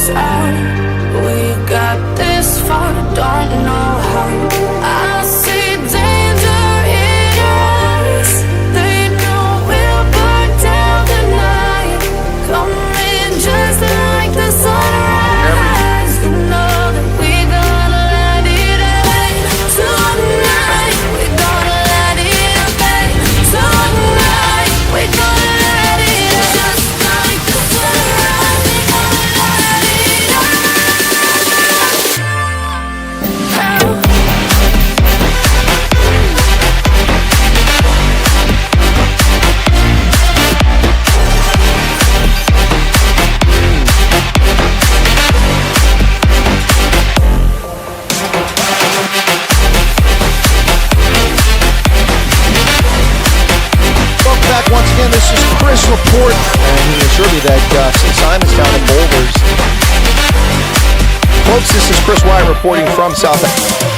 side. We got this far, don't know how. I see danger in your eyes. They know we'll burn down the night. Coming just like the sunrise. You know that we're gonna let it rain tonight. We're gonna let it rain tonight. We're gonna let it just like the sunrise. We're gonna let it rain. Welcome back once again. This is Chris Report, and he assured me that St. Simon's down in Boulders. Folks, this is Chris Wyatt reporting from South Africa.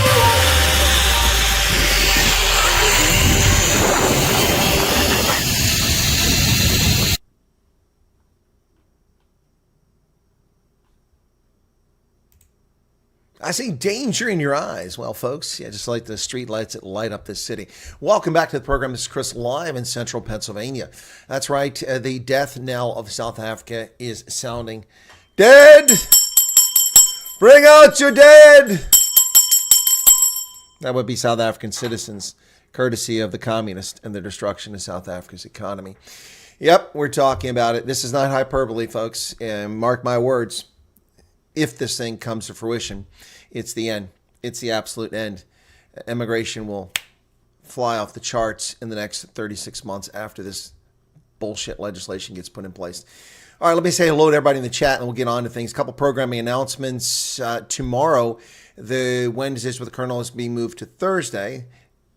I see danger in your eyes. Well, folks, yeah, just like the street lights that light up this city. Welcome back to the program. This is Chris live in central Pennsylvania. That's right. The death knell of South Africa is sounding. Dead! Bring out your dead! That would be South African citizens, courtesy of the communists and the destruction of South Africa's economy. Yep, we're talking about it. This is not hyperbole, folks. And mark my words. If this thing comes to fruition, it's the end. It's the absolute end. Immigration will fly off the charts in the next 36 months after this bullshit legislation gets put in place. All right, let me say hello to everybody in the chat, and we'll get on to things. A couple programming announcements. Tomorrow, the Wednesdays with the Colonel is being moved to Thursday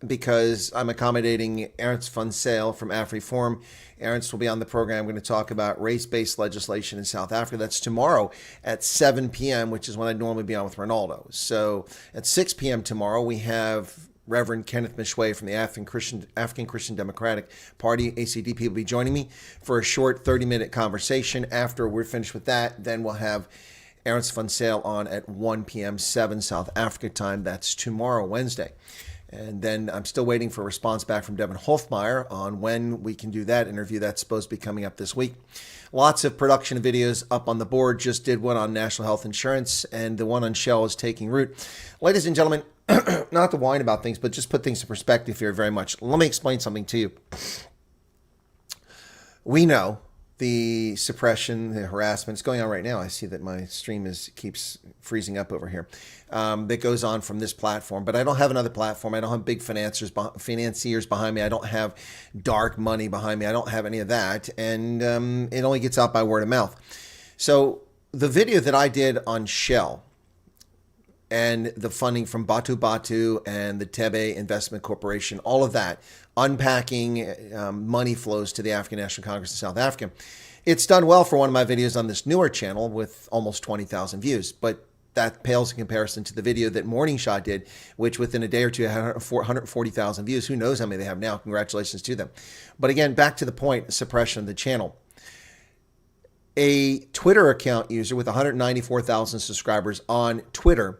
because I'm accommodating Ernst van Zyl from AfriForum. Ernst will be on the program. I'm going to talk about race-based legislation in South Africa. That's tomorrow at 7 p.m., which is when I'd normally be on with Ronaldo. So at 6 p.m. tomorrow, we have Reverend Kenneth Mishwe from the African Christian Democratic Party, ACDP, will be joining me for a short 30-minute conversation. After we're finished with that, then we'll have Ernst van Zyl on at 1 p.m., 7 South Africa time. That's tomorrow, Wednesday. And then I'm still waiting for a response back from Devin Hofmeyer on when we can do that interview. That's supposed to be coming up this week. Lots of production videos up on the board. Just did one on national health insurance, and the one on Shell is taking root. Ladies and gentlemen, not to whine about things, but just put things in perspective here very much. Let me explain something to you. We know the suppression, the harassment is going on right now. I see that my stream keeps freezing up over here. That goes on from this platform, but I don't have another platform. I don't have big financiers behind me. I don't have dark money behind me. I don't have any of that, and it only gets out by word of mouth. So the video that I did on Shell and the funding from Batu Batu and the Tebe Investment Corporation, all of that, unpacking money flows to the African National Congress in South Africa. It's done well for one of my videos on this newer channel with almost 20,000 views, but that pales in comparison to the video that Morning Shot did, which within a day or two had 140,000 views. Who knows how many they have now? Congratulations to them. But again, back to the point, suppression of the channel. A Twitter account user with 194,000 subscribers on Twitter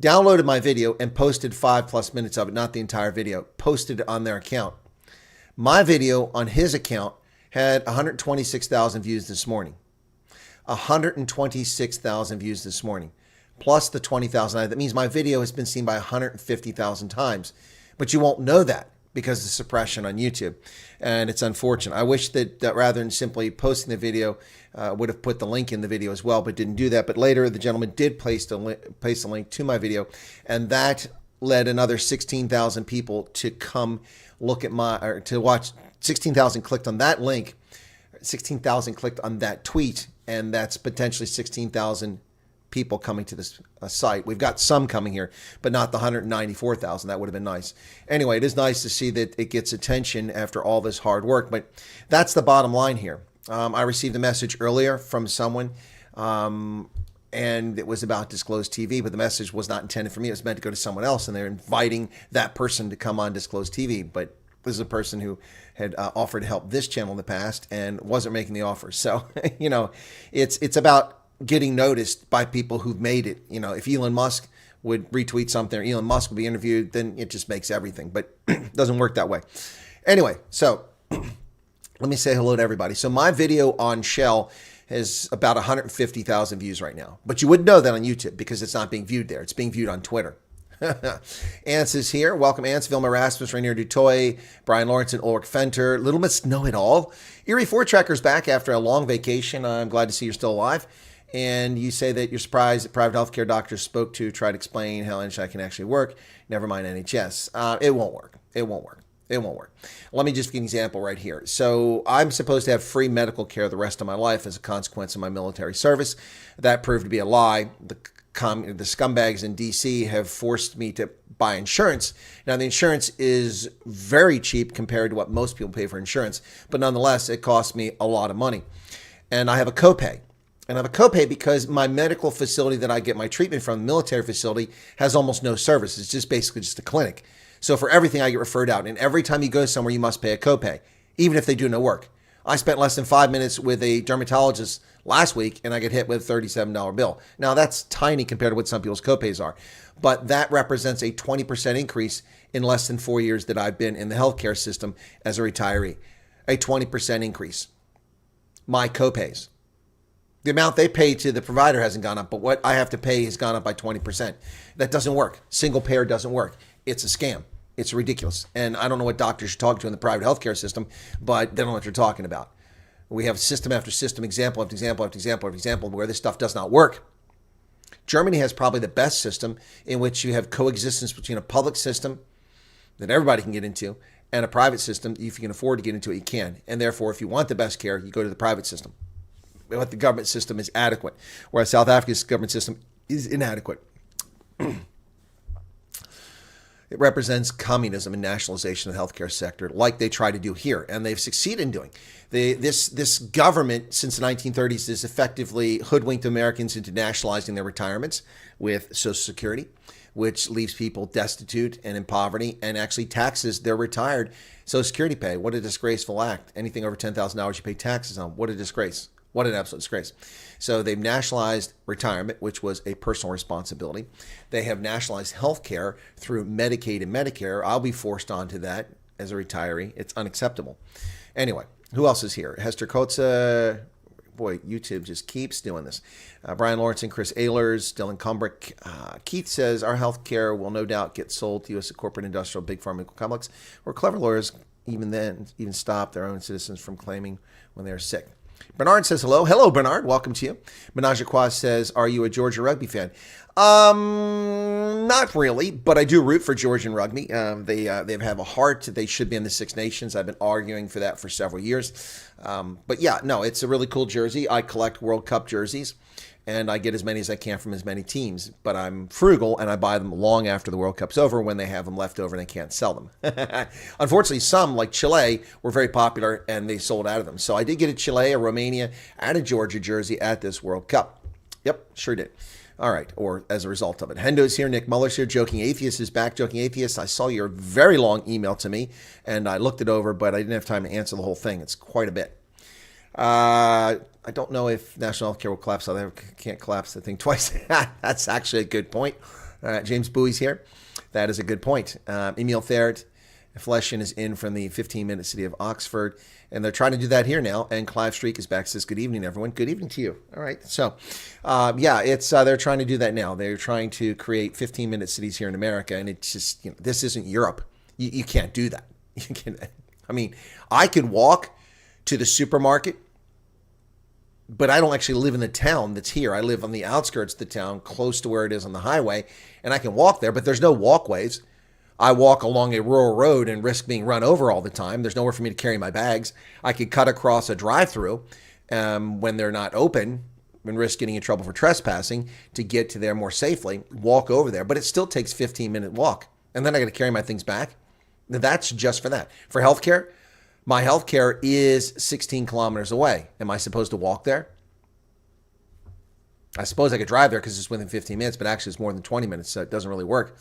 downloaded my video and posted 5+ minutes of it, not the entire video, posted it on their account. My video on his account had 126,000 views this morning. 126,000 views this morning, plus the 20,000. That means my video has been seen by 150,000 times. But you won't know that because of the suppression on YouTube. And it's unfortunate. I wish that rather than simply posting the video, would have put the link in the video as well, but didn't do that. But later, the gentleman did place a link to my video, and that led another 16,000 people to come look at to watch. 16,000 clicked on that link, 16,000 clicked on that tweet, and that's potentially 16,000 people coming to this site. We've got some coming here, but not the 194,000. That would have been nice. Anyway, it is nice to see that it gets attention after all this hard work, but that's the bottom line here. I received a message earlier from someone, and it was about Disclosed TV, but the message was not intended for me. It was meant to go to someone else, and they're inviting that person to come on Disclosed TV. But This is a person who had offered to help this channel in the past and wasn't making the offer. So, it's about getting noticed by people who've made it. If Elon Musk would retweet something or Elon Musk would be interviewed, then it just makes everything. But it doesn't work that way. Anyway, so let me say hello to everybody. So my video on Shell has about 150,000 views right now. But you wouldn't know that on YouTube because it's not being viewed there. It's being viewed on Twitter. Ants is here. Welcome, Ants. Vilma Rasmus, Rainier Dutoy, Brian Lawrence, and Ulrich Fenter. Little Miss Know It All. Erie Four Tracker's back after a long vacation. I'm glad to see you're still alive. And you say that you're surprised that private healthcare doctors spoke to try to explain how NHI can actually work. Never mind NHS. It won't work. It won't work. It won't work. Let me just give you an example right here. So I'm supposed to have free medical care the rest of my life as a consequence of my military service. That proved to be a lie. The scumbags in D.C. have forced me to buy insurance. Now, the insurance is very cheap compared to what most people pay for insurance, but nonetheless, it costs me a lot of money. And I have a copay. And I have a copay because my medical facility that I get my treatment from, the military facility, has almost no service. It's just basically just a clinic. So for everything, I get referred out. And every time you go somewhere, you must pay a copay, even if they do no work. I spent less than 5 minutes with a dermatologist last week, and I get hit with a $37 bill. Now, that's tiny compared to what some people's copays are. But that represents a 20% increase in less than 4 years that I've been in the healthcare system as a retiree. A 20% increase. My copays. The amount they pay to the provider hasn't gone up, but what I have to pay has gone up by 20%. That doesn't work. Single payer doesn't work. It's a scam. It's ridiculous. And I don't know what doctors you're talking to in the private healthcare system, but they don't know what you're talking about. We have system after system, example after example after example after example where this stuff does not work. Germany has probably the best system in which you have coexistence between a public system that everybody can get into and a private system. If you can afford to get into it, you can. And therefore, if you want the best care, you go to the private system. But the government system is adequate, whereas South Africa's government system is inadequate. It represents communism and nationalization of the healthcare sector, like they try to do here, and they've succeeded in doing. This government, since the 1930s, has effectively hoodwinked Americans into nationalizing their retirements with Social Security, which leaves people destitute and in poverty, and actually taxes their retired Social Security pay. What a disgraceful act. Anything over $10,000 you pay taxes on. What a disgrace. What an absolute disgrace. So they've nationalized retirement, which was a personal responsibility. They have nationalized health care through Medicaid and Medicare. I'll be forced onto that as a retiree. It's unacceptable. Anyway, who else is here? Hester Kotza. Boy, YouTube just keeps doing this. Brian Lawrence and Chris Ehlers, Dylan Kumbrick. Keith says, our health care will no doubt get sold to U.S. corporate industrial big pharmaceutical complex, where clever lawyers even stop their own citizens from claiming when they're sick. Bernard says hello. Hello, Bernard. Welcome to you. Menage a Trois says, are you a Georgia rugby fan? Not really, but I do root for Georgian rugby. They have a heart. They should be in the Six Nations. I've been arguing for that for several years. But yeah, no, it's a really cool jersey. I collect World Cup jerseys, and I get as many as I can from as many teams. But I'm frugal, and I buy them long after the World Cup's over when they have them left over and they can't sell them. Unfortunately, some, like Chile, were very popular, and they sold out of them. So I did get a Chile, a Romania, and a Georgia jersey at this World Cup. Yep, sure did. All right, or as a result of it. Hendo's here, Nick Muller's here, Joking Atheist is back. Joking Atheist, I saw your very long email to me, and I looked it over, but I didn't have time to answer the whole thing. It's quite a bit. I don't know if national health care will collapse. I can't collapse the thing twice. That's actually a good point. James Bowie's here. That is a good point. Emil Thaird, Fleshin is in from the 15-minute city of Oxford, and they're trying to do that here now. And Clive Streak is back, says, good evening, everyone. Good evening to you. All right. So, yeah, it's they're trying to do that now. They're trying to create 15-minute cities here in America, and it's just, this isn't Europe. You can't do that. You can, I mean, I could walk to the supermarket, but I don't actually live in the town that's here. I live on the outskirts of the town, close to where it is on the highway, and I can walk there, but there's no walkways. I walk along a rural road and risk being run over all the time. There's nowhere for me to carry my bags. I could cut across a drive-through when they're not open and risk getting in trouble for trespassing to get to there more safely, walk over there. But it still takes 15-minute walk. And then I got to carry my things back. That's just for that. For healthcare, my healthcare is 16 kilometers away. Am I supposed to walk there? I suppose I could drive there because it's within 15 minutes, but actually it's more than 20 minutes, so it doesn't really work.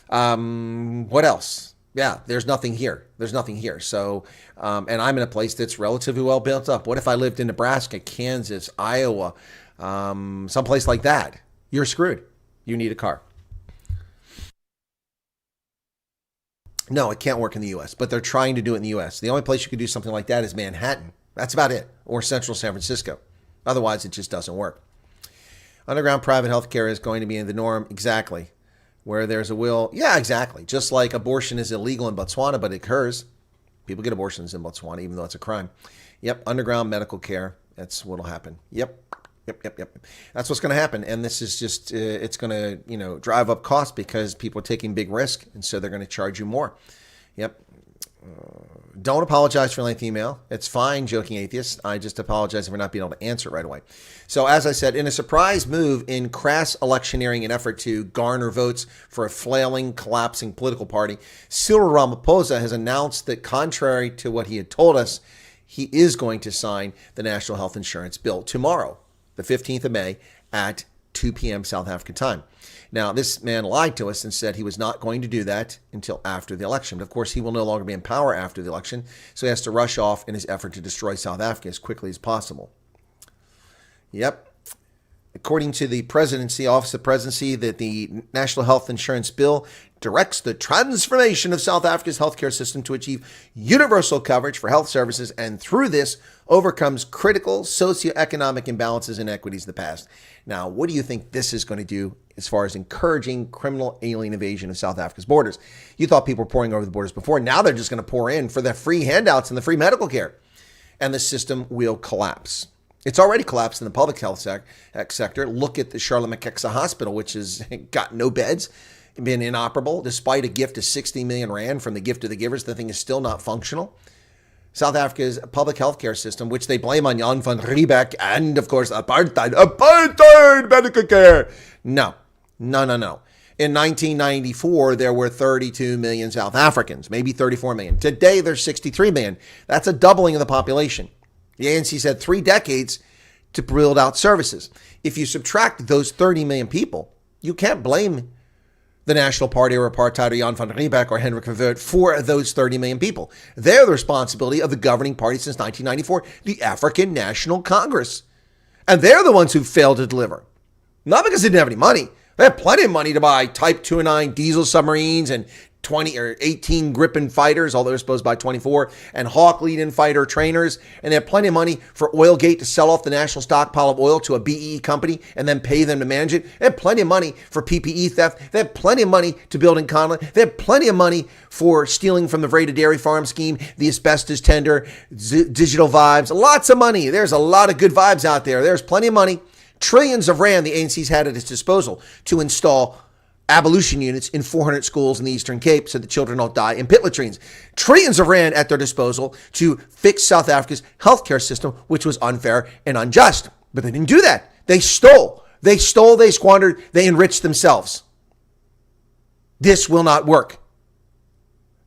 What else? Yeah, there's nothing here. There's nothing here. So, and I'm in a place that's relatively well built up. What if I lived in Nebraska, Kansas, Iowa, someplace like that? You're screwed. You need a car. No, it can't work in the U.S., but they're trying to do it in the U.S. The only place you could do something like that is Manhattan. That's about it, or central San Francisco. Otherwise, it just doesn't work. Underground private health care is going to be the norm. Exactly. Where there's a will. Yeah, exactly. Just like abortion is illegal in Botswana, but it occurs. People get abortions in Botswana, even though it's a crime. Yep, underground medical care. That's what'll happen. Yep. That's what's going to happen. And this is just, it's going to, drive up costs because people are taking big risk. And so they're going to charge you more. Yep. Don't apologize for lengthy email. It's fine, joking atheist. I just apologize for not being able to answer it right away. So as I said, in a surprise move in crass electioneering in effort to garner votes for a flailing, collapsing political party, Cyril Ramaphosa has announced that contrary to what he had told us, he is going to sign the National Health Insurance Bill tomorrow, the 15th of May at 2 p.m. South African time. Now, this man lied to us and said he was not going to do that until after the election. But of course, he will no longer be in power after the election, so he has to rush off in his effort to destroy South Africa as quickly as possible. Yep. According to the presidency, Office of Presidency, that the National Health Insurance Bill directs the transformation of South Africa's healthcare system to achieve universal coverage for health services, and through this overcomes critical socioeconomic imbalances and inequities of the past. Now, what do you think this is going to do as far as encouraging criminal alien invasion of South Africa's borders? You thought people were pouring over the borders before. Now they're just going to pour in for the free handouts and the free medical care. And the system will collapse. It's already collapsed in the public health sector. Look at the Charlotte Mackexha Hospital, which has got no beds, been inoperable. Despite a gift of 60 million rand from the gift of the givers, the thing is still not functional. South Africa's public healthcare system, which they blame on Jan van Riebeck and, of course, apartheid medical care. No. In 1994, there were 32 million South Africans, maybe 34 million. Today, there's 63 million. That's a doubling of the population. The ANC said 3 decades to build out services. If you subtract those 30 million people, you can't blame the National Party or Apartheid or Jan van Riebeck or Hendrik Verwoerd for those 30 million people. They're the responsibility of the governing party since 1994, the African National Congress. And they're the ones who failed to deliver. Not because they didn't have any money. They had plenty of money to buy Type 209 diesel submarines and 20 or 18 Gripen fighters, although they're supposed to buy 24, and Hawk lead-in fighter trainers. And they had plenty of money for Oilgate to sell off the national stockpile of oil to a BEE company and then pay them to manage it. They had plenty of money for PPE theft. They had plenty of money to build in Conlon. They had plenty of money for stealing from the Vrede Dairy Farm scheme, the asbestos tender, digital vibes. Lots of money. There's a lot of good vibes out there. There's plenty of money. Trillions of rand the ANC's had at its disposal to install abolition units in 400 schools in the Eastern Cape so that children don't die in pit latrines. Trillions of rand at their disposal to fix South Africa's healthcare system, which was unfair and unjust. But they didn't do that. They stole. They squandered, they enriched themselves. This will not work.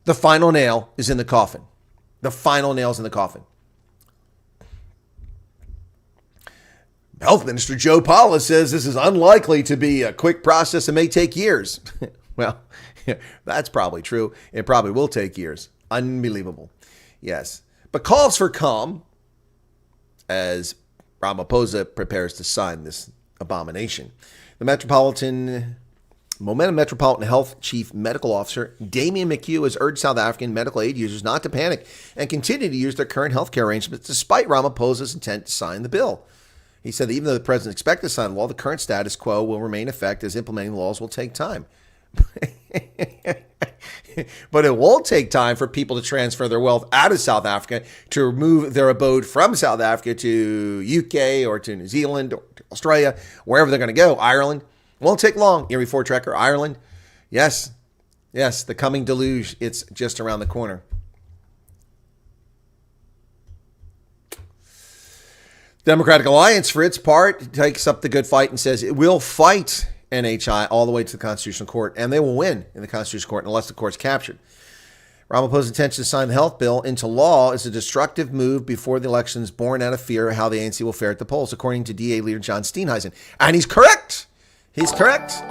The final nail is in the coffin. The final nail's in the coffin. Health Minister Joe Paula says this is unlikely to be a quick process and may take years. Well, that's probably true. It probably will take years. Unbelievable. Yes. But calls for calm as Ramaphosa prepares to sign this abomination. The Momentum Metropolitan Health Chief Medical Officer Damian McHugh has urged South African medical aid users not to panic and continue to use their current healthcare arrangements despite Ramaphosa's intent to sign the bill. He said that even though the president expects to sign the law, the current status quo will remain in effect as implementing the laws will take time. But it won't take time for people to transfer their wealth out of South Africa, to remove their abode from South Africa to UK or to New Zealand or to Australia, wherever they're going to go. Ireland. Won't take long. Erie Ford Tracker, Ireland. Yes, the coming deluge. It's just around the corner. Democratic Alliance, for its part, takes up the good fight and says it will fight NHI all the way to the Constitutional Court, and they will win in the Constitutional Court unless the court's captured. Ramaphosa's intention to sign the health bill into law is a destructive move before the elections born out of fear of how the ANC will fare at the polls, according to DA leader John Steenhuisen. And he's correct. He's correct.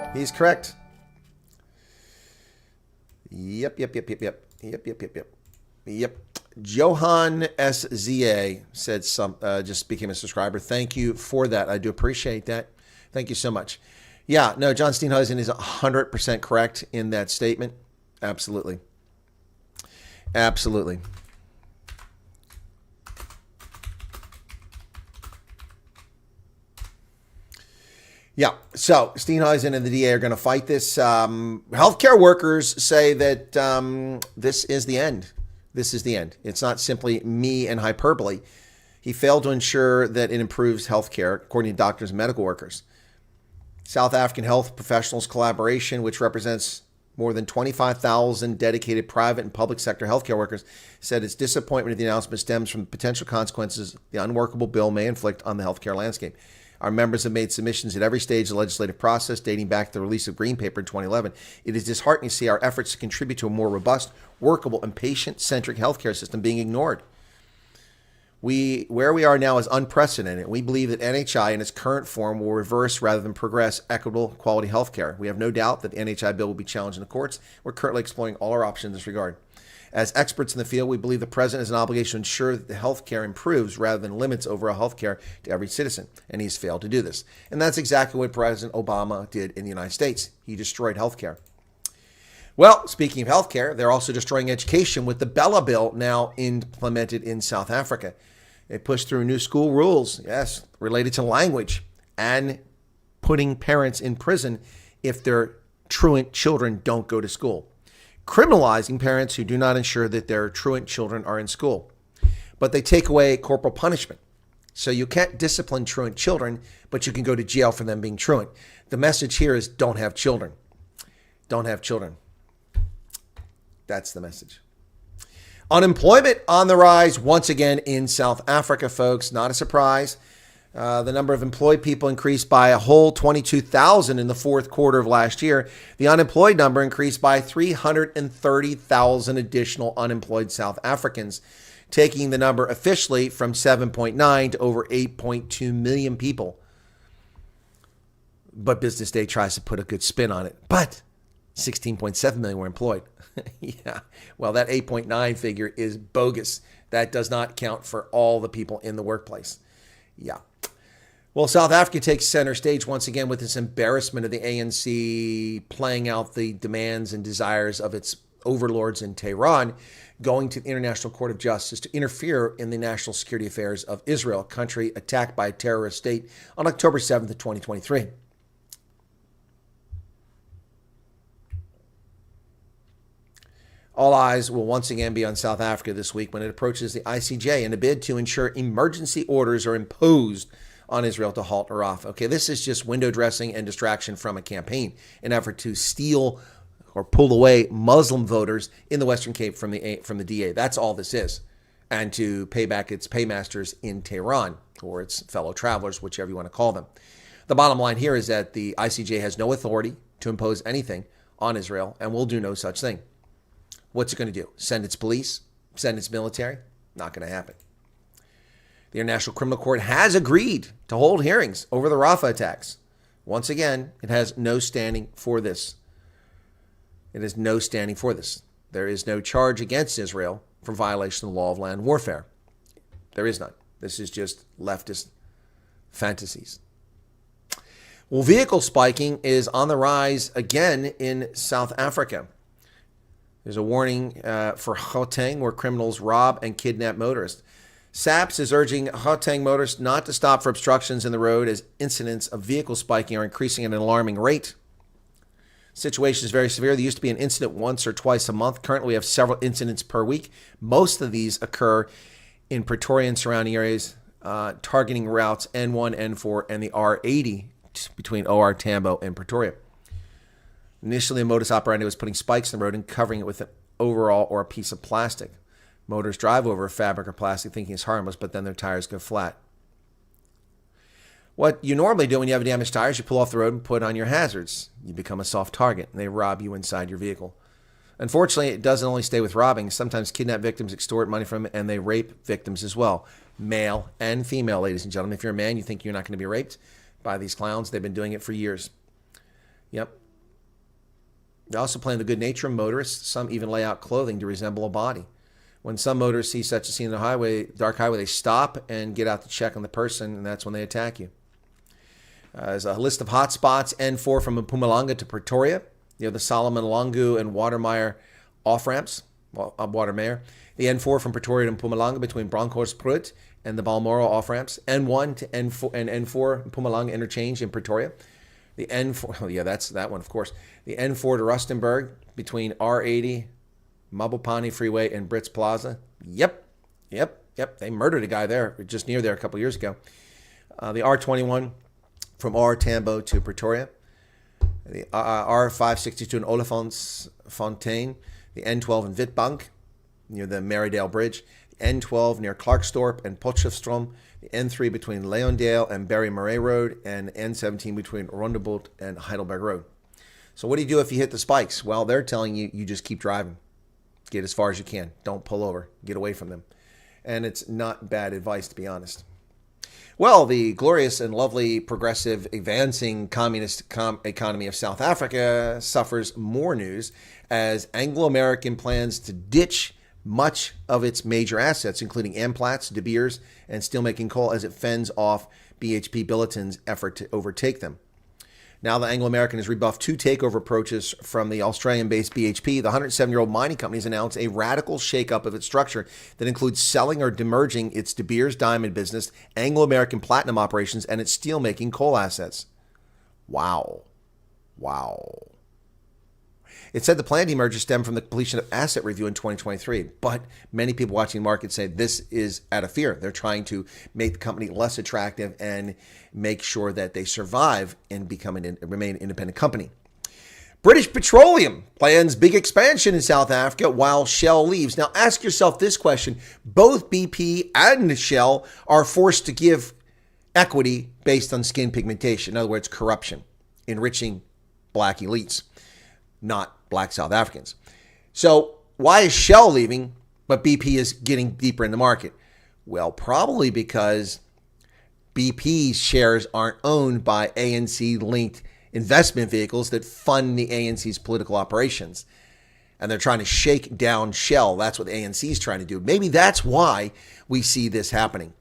Yep. Yep. Johan SZA said just became a subscriber. Thank you for that. I do appreciate that. Thank you so much. Yeah, no, John Steenhuisen is 100% correct in that statement. Absolutely. Absolutely. Yeah, so Steenhuisen and the DA are going to fight this. Healthcare workers say that this is the end. This is the end. It's not simply me and hyperbole. He failed to ensure that it improves healthcare, according to doctors and medical workers. South African Health Professionals Collaboration, which represents more than 25,000 dedicated private and public sector healthcare workers, said its disappointment at the announcement stems from the potential consequences the unworkable bill may inflict on the healthcare landscape. Our members have made submissions at every stage of the legislative process, dating back to the release of Green Paper in 2011. It is disheartening to see our efforts to contribute to a more robust, workable, and patient-centric healthcare system being ignored. Where we are now is unprecedented. We believe that NHI in its current form will reverse rather than progress equitable quality healthcare. We have no doubt that the NHI bill will be challenged in the courts. We're currently exploring all our options in this regard. As experts in the field, we believe the president has an obligation to ensure that the healthcare improves rather than limits overall healthcare to every citizen, and he's failed to do this. And that's exactly what President Obama did in the United States. He destroyed healthcare. Well, speaking of healthcare, they're also destroying education with the Bella Bill now implemented in South Africa. They pushed through new school rules, yes, related to language, and putting parents in prison if their truant children don't go to school. Criminalizing parents who do not ensure that their truant children are in school. But they take away corporal punishment. So you can't discipline truant children, but you can go to jail for them being truant. The message here is don't have children. Don't have children. That's the message. Unemployment on the rise once again in South Africa, folks. Not a surprise. The number of employed people increased by a whole 22,000 in the fourth quarter of last year. The unemployed number increased by 330,000 additional unemployed South Africans, taking the number officially from 7.9 to over 8.2 million people. But Business Day tries to put a good spin on it. But 16.7 million were employed. Yeah, well, that 8.9 figure is bogus. That does not count for all the people in the workplace. Yeah. Well, South Africa takes center stage once again with this embarrassment of the ANC playing out the demands and desires of its overlords in Tehran, going to the International Court of Justice to interfere in the national security affairs of Israel, a country attacked by a terrorist state on October 7th of 2023. All eyes will once again be on South Africa this week when it approaches the ICJ in a bid to ensure emergency orders are imposed on Israel to halt Rafah. Okay, this is just window dressing and distraction from a campaign, an effort to steal or pull away Muslim voters in the Western Cape from the DA. That's all this is. And to pay back its paymasters in Tehran, or its fellow travelers, whichever you want to call them. The bottom line here is that the ICJ has no authority to impose anything on Israel and will do no such thing. What's it going to do? Send its police? Send its military? Not going to happen. The International Criminal Court has agreed to hold hearings over the Rafah attacks. Once again, it has no standing for this. It has no standing for this. There is no charge against Israel for violation of the law of land warfare. There is none. This is just leftist fantasies. Well, vehicle spiking is on the rise again in South Africa. There's a warning for Gauteng where criminals rob and kidnap motorists. SAPS is urging Gauteng motorists not to stop for obstructions in the road as incidents of vehicle spiking are increasing at an alarming rate. The situation is very severe. There used to be an incident once or twice a month. Currently, we have several incidents per week. Most of these occur in Pretoria and surrounding areas, targeting routes N1, N4, and the R80 between OR, Tambo, and Pretoria. Initially, a modus operandi was putting spikes in the road and covering it with an overall or a piece of plastic. Motors drive over fabric or plastic thinking it's harmless, but then their tires go flat. What you normally do when you have damaged tires, you pull off the road and put on your hazards. You become a soft target, and they rob you inside your vehicle. Unfortunately, it doesn't only stay with robbing. Sometimes kidnap victims extort money from them, and they rape victims as well. Male and female, ladies and gentlemen. If you're a man, you think you're not going to be raped by these clowns. They've been doing it for years. Yep. They also play on the good nature of motorists. Some even lay out clothing to resemble a body. When some motorists see such a scene on the highway, dark highway, they stop and get out to check on the person, and that's when they attack you. There's a list of hot spots: N4 from Mpumalanga to Pretoria. You have the Solomon Longu and Watermeyer off-ramps, Watermeyer. The N4 from Pretoria to Mpumalanga between Bronkhorstspruit and the Balmoral off-ramps. N1 to N4 and N4 Mpumalanga interchange in Pretoria. The N4, oh yeah, that's that one, of course. The N4 to Rustenburg between R80, Mabopane Freeway, and Brits Plaza. Yep. They murdered a guy there, just near there a couple years ago. The R21 from R Tambo to Pretoria. The R562 in Olifantsfontein. The N12 in Witbank, near the Marydale Bridge. The N12 near Clarkstorp and Potchefstroom. The N3 between Leondale and Barry Murray Road. And N17 between Rondeboort and Heidelberg Road. So what do you do if you hit the spikes? Well, they're telling you, you just keep driving. Get as far as you can. Don't pull over. Get away from them. And it's not bad advice, to be honest. Well, the glorious and lovely, progressive, advancing communist economy of South Africa suffers more news as Anglo-American plans to ditch much of its major assets, including Amplats, De Beers, and steelmaking coal, as it fends off BHP Billiton's effort to overtake them. Now the Anglo-American has rebuffed two takeover approaches from the Australian-based BHP. The 107-year-old mining company has announced a radical shakeup of its structure that includes selling or demerging its De Beers diamond business, Anglo-American platinum operations, and its steelmaking coal assets. Wow. It said the planned demerger stemmed from the completion of asset review in 2023, but many people watching the market say this is out of fear. They're trying to make the company less attractive and make sure that they survive and remain an independent company. British Petroleum plans big expansion in South Africa while Shell leaves. Now ask yourself this question. Both BP and Shell are forced to give equity based on skin pigmentation. In other words, corruption, enriching black elites, not black South Africans. So why is Shell leaving, but BP is getting deeper in the market? Well, probably because BP's shares aren't owned by ANC-linked investment vehicles that fund the ANC's political operations. And they're trying to shake down Shell. That's what the ANC is trying to do. Maybe that's why we see this happening.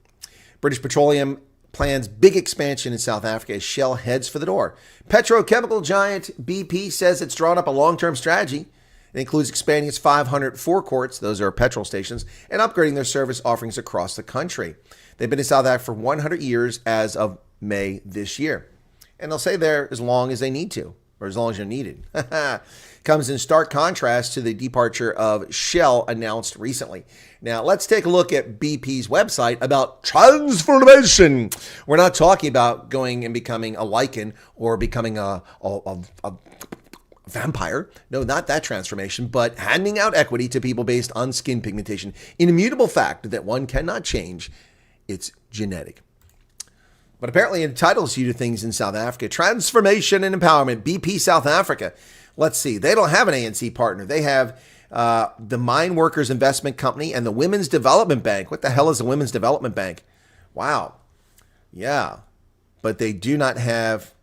British Petroleum plans big expansion in South Africa as Shell heads for the door. Petrochemical giant BP says it's drawn up a long-term strategy. It includes expanding its 500 forecourts, those are petrol stations, and upgrading their service offerings across the country. They've been in South Africa for 100 years as of May this year. And they'll stay there as long as they need to, or as long as you're needed. Comes in stark contrast to the departure of Shell announced recently. Now, let's take a look at BP's website about transformation. We're not talking about going and becoming a lichen or becoming a vampire. No, not that transformation, but handing out equity to people based on skin pigmentation. An immutable fact that one cannot change. It's genetic. But apparently it entitles you to things in South Africa. Transformation and empowerment. BP South Africa. Let's see. They don't have an ANC partner. They have the Mine Workers Investment Company and the Women's Development Bank. What the hell is a Women's Development Bank? Wow. Yeah. But they do not have,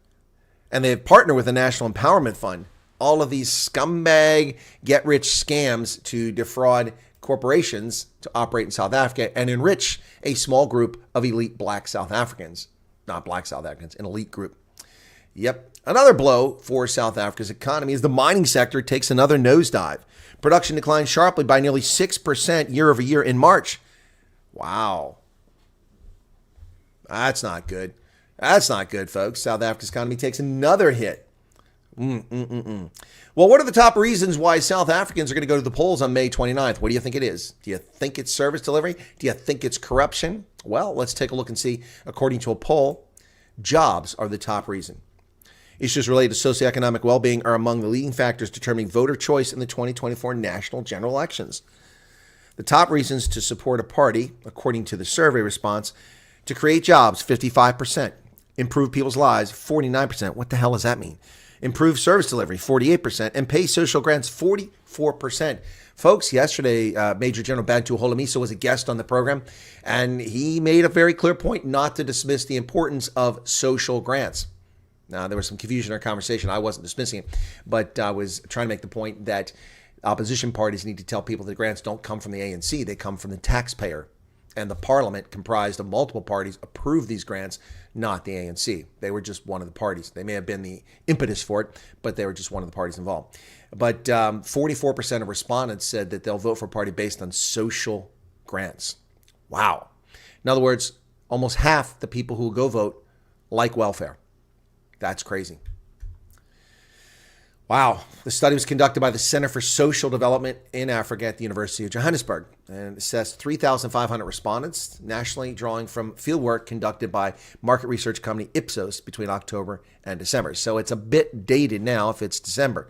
and they have partnered with the National Empowerment Fund. All of these scumbag get-rich scams to defraud corporations to operate in South Africa and enrich a small group of elite black South Africans. Not black South Africans, an elite group. Yep. Another blow for South Africa's economy is the mining sector takes another nosedive. Production declined sharply by nearly 6% year over year in March. Wow. That's not good. That's not good, folks. South Africa's economy takes another hit. Well, what are the top reasons why South Africans are going to go to the polls on May 29th? What do you think it is? Do you think it's service delivery? Do you think it's corruption? Well, let's take a look and see. According to a poll, jobs are the top reason. Issues related to socioeconomic well-being are among the leading factors determining voter choice in the 2024 national general elections. The top reasons to support a party, according to the survey response, to create jobs, 55%, improve people's lives, 49%. What the hell does that mean? Improve service delivery, 48%, and pay social grants, 44%. Folks, yesterday, Major General Bantu Holomisa was a guest on the program, and he made a very clear point not to dismiss the importance of social grants. Now, there was some confusion in our conversation. I wasn't dismissing it, but I was trying to make the point that opposition parties need to tell people that grants don't come from the ANC. They come from the taxpayer. And the parliament, comprised of multiple parties, approved these grants, not the ANC. They were just one of the parties. They may have been the impetus for it, but they were just one of the parties involved. But 44% of respondents said that they'll vote for a party based on social grants. Wow. In other words, almost half the people who will go vote like welfare. That's crazy. Wow. The study was conducted by the Center for Social Development in Africa at the University of Johannesburg and assessed 3,500 respondents nationally, drawing from fieldwork conducted by market research company Ipsos between October and December. So it's a bit dated now if it's December.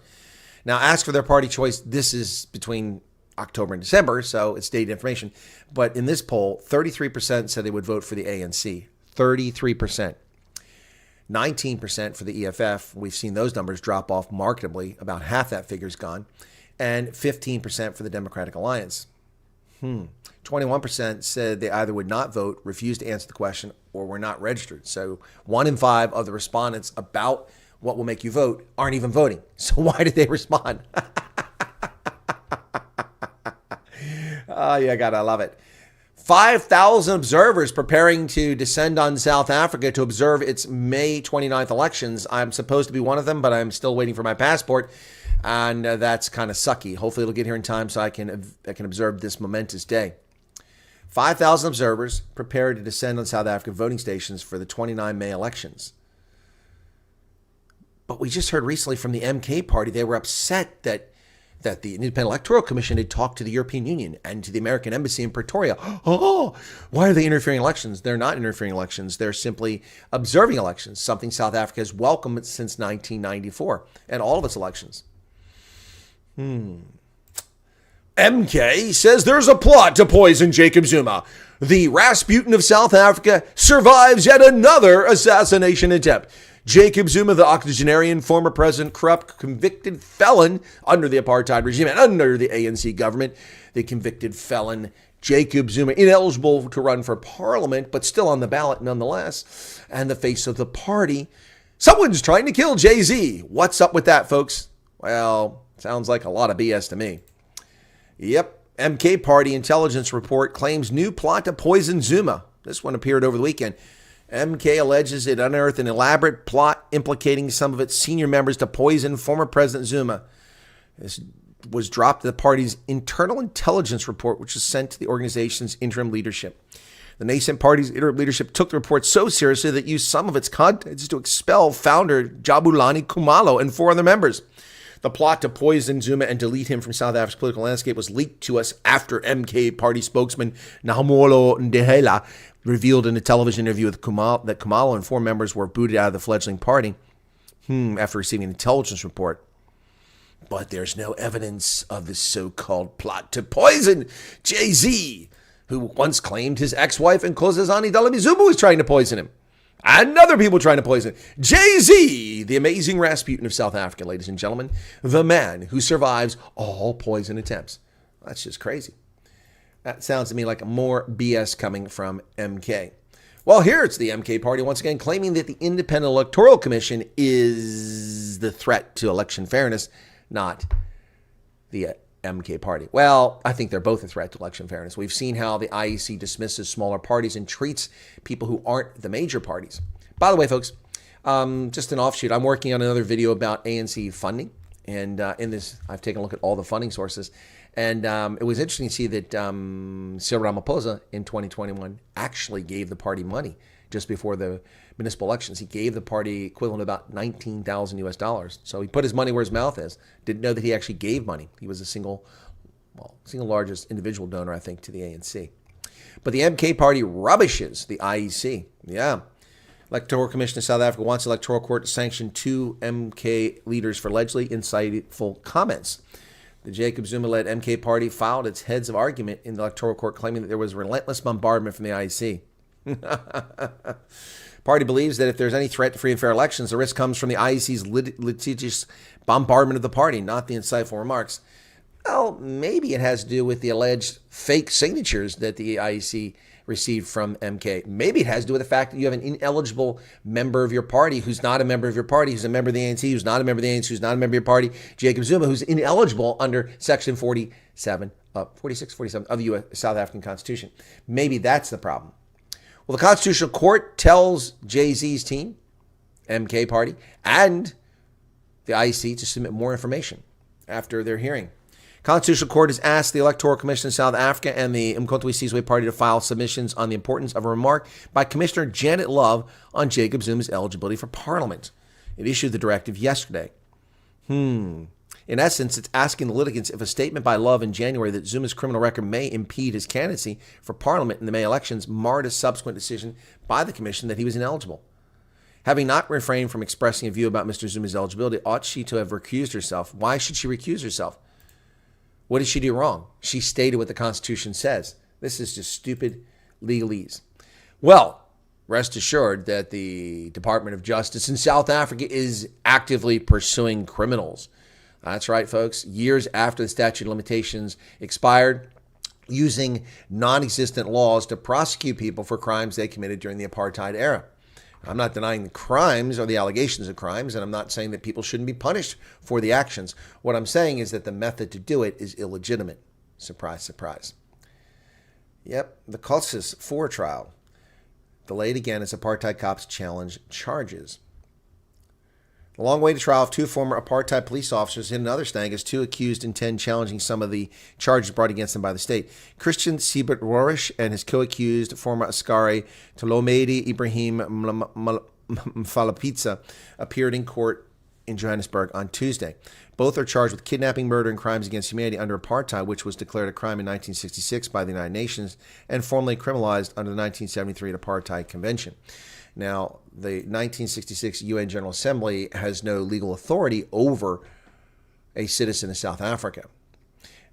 Now, ask for their party choice. This is between October and December, so it's dated information. But in this poll, 33% said they would vote for the ANC. 33%. 19% for the EFF. We've seen those numbers drop off markedly. About half that figure's gone. And 15% for the Democratic Alliance. 21% said they either would not vote, refused to answer the question, or were not registered. So 1 in 5 of the respondents about what will make you vote aren't even voting. So why did they respond? Oh, yeah, gotta love it. 5,000 observers preparing to descend on South Africa to observe its May 29th elections. I'm supposed to be one of them, but I'm still waiting for my passport, and that's kind of sucky. Hopefully it'll get here in time so I can observe this momentous day. 5,000 observers prepared to descend on South African voting stations for the 29 May elections. But we just heard recently from the MK party, they were upset that the Independent Electoral Commission had talked to the European Union and to the American Embassy in Pretoria. Oh, why are they interfering in elections? They're not interfering in elections. They're simply observing elections, something South Africa has welcomed since 1994 and all of its elections. MK says there's a plot to poison Jacob Zuma. The Rasputin of South Africa survives yet another assassination attempt. Jacob Zuma, the octogenarian former president, corrupt, convicted felon under the apartheid regime and under the ANC government. The convicted felon, Jacob Zuma, ineligible to run for parliament, but still on the ballot nonetheless, and the face of the party. Someone's trying to kill Jay-Z. What's up with that, folks? Well, sounds like a lot of BS to me. Yep, MK Party intelligence report claims new plot to poison Zuma. This one appeared over the weekend. MK alleges it unearthed an elaborate plot implicating some of its senior members to poison former President Zuma. This was dropped in the party's internal intelligence report, which was sent to the organization's interim leadership. The nascent party's interim leadership took the report so seriously that it used some of its contents to expel founder Jabulani Khumalo and 4 other members. The plot to poison Zuma and delete him from South Africa's political landscape was leaked to us after MK party spokesman Nahumolo Ndehela revealed in a television interview with Khumalo that Khumalo and 4 members were booted out of the fledgling party after receiving an intelligence report. But there's no evidence of this so-called plot to poison Jay-Z, who once claimed his ex-wife Nkosazana Dlamini-Zuma was trying to poison him. And other people trying to poison him. Jay-Z, the amazing Rasputin of South Africa, ladies and gentlemen, the man who survives all poison attempts. That's just crazy. That sounds to me like more BS coming from MK. Well, here it's the MK party once again claiming that the Independent Electoral Commission is the threat to election fairness, not the MK party. Well, I think they're both a threat to election fairness. We've seen how the IEC dismisses smaller parties and treats people who aren't the major parties. By the way, folks, just an offshoot, I'm working on another video about ANC funding. And in this, I've taken a look at all the funding sources. And it was interesting to see that Cyril Ramphosa in 2021 actually gave the party money just before the municipal elections. He gave the party equivalent of about $19,000 US. So he put his money where his mouth is. Didn't know that he actually gave money. He was the single largest individual donor, I think, to the ANC. But the MK party rubbishes the IEC. Yeah. Electoral Commission of South Africa wants the Electoral Court to sanction 2 MK leaders for allegedly insightful comments. The Jacob Zuma-led MK party filed its heads of argument in the Electoral Court, claiming that there was relentless bombardment from the IEC. Party believes that if there's any threat to free and fair elections, the risk comes from the IEC's litigious bombardment of the party, not the insightful remarks. Well, maybe it has to do with the alleged fake signatures that the IEC received from MK. Maybe it has to do with the fact that you have an ineligible member of your party who's not a member of your party, who's a member of the ANC, who's not a member of the ANC, who's not a member of your party, Jacob Zuma, who's ineligible under Section 47 of the U.S. South African Constitution. Maybe that's the problem. Well, the Constitutional Court tells Jay-Z's team, MK party, and the IEC to submit more information after their hearing. Constitutional Court has asked the Electoral Commission in South Africa and the Umkhonto we Sizwe party to file submissions on the importance of a remark by Commissioner Janet Love on Jacob Zuma's eligibility for Parliament. It issued the directive yesterday. In essence, it's asking the litigants if a statement by Love in January that Zuma's criminal record may impede his candidacy for Parliament in the May elections marred a subsequent decision by the Commission that he was ineligible. Having not refrained from expressing a view about Mr. Zuma's eligibility, ought she to have recused herself? Why should she recuse herself? What did she do wrong? She stated what the Constitution says. This is just stupid legalese. Well, rest assured that the Department of Justice in South Africa is actively pursuing criminals. That's right, folks. Years after the statute of limitations expired, using non-existent laws to prosecute people for crimes they committed during the apartheid era. I'm not denying the crimes or the allegations of crimes, and I'm not saying that people shouldn't be punished for the actions. What I'm saying is that the method to do it is illegitimate. Surprise, surprise. Yep, the Kosis 4 trial. Delayed again as apartheid cops challenge charges. The long-awaited trial of two former apartheid police officers hit another snag as two accused intend challenging some of the charges brought against them by the state. Christian Siebert Rorish and his co-accused, former Askari Tolomedi Ibrahim Mfalapitsa, appeared in court in Johannesburg on Tuesday. Both are charged with kidnapping, murder, and crimes against humanity under apartheid, which was declared a crime in 1966 by the United Nations and formally criminalized under the 1973 Apartheid Convention. Now, the 1966 UN General Assembly has no legal authority over a citizen of South Africa.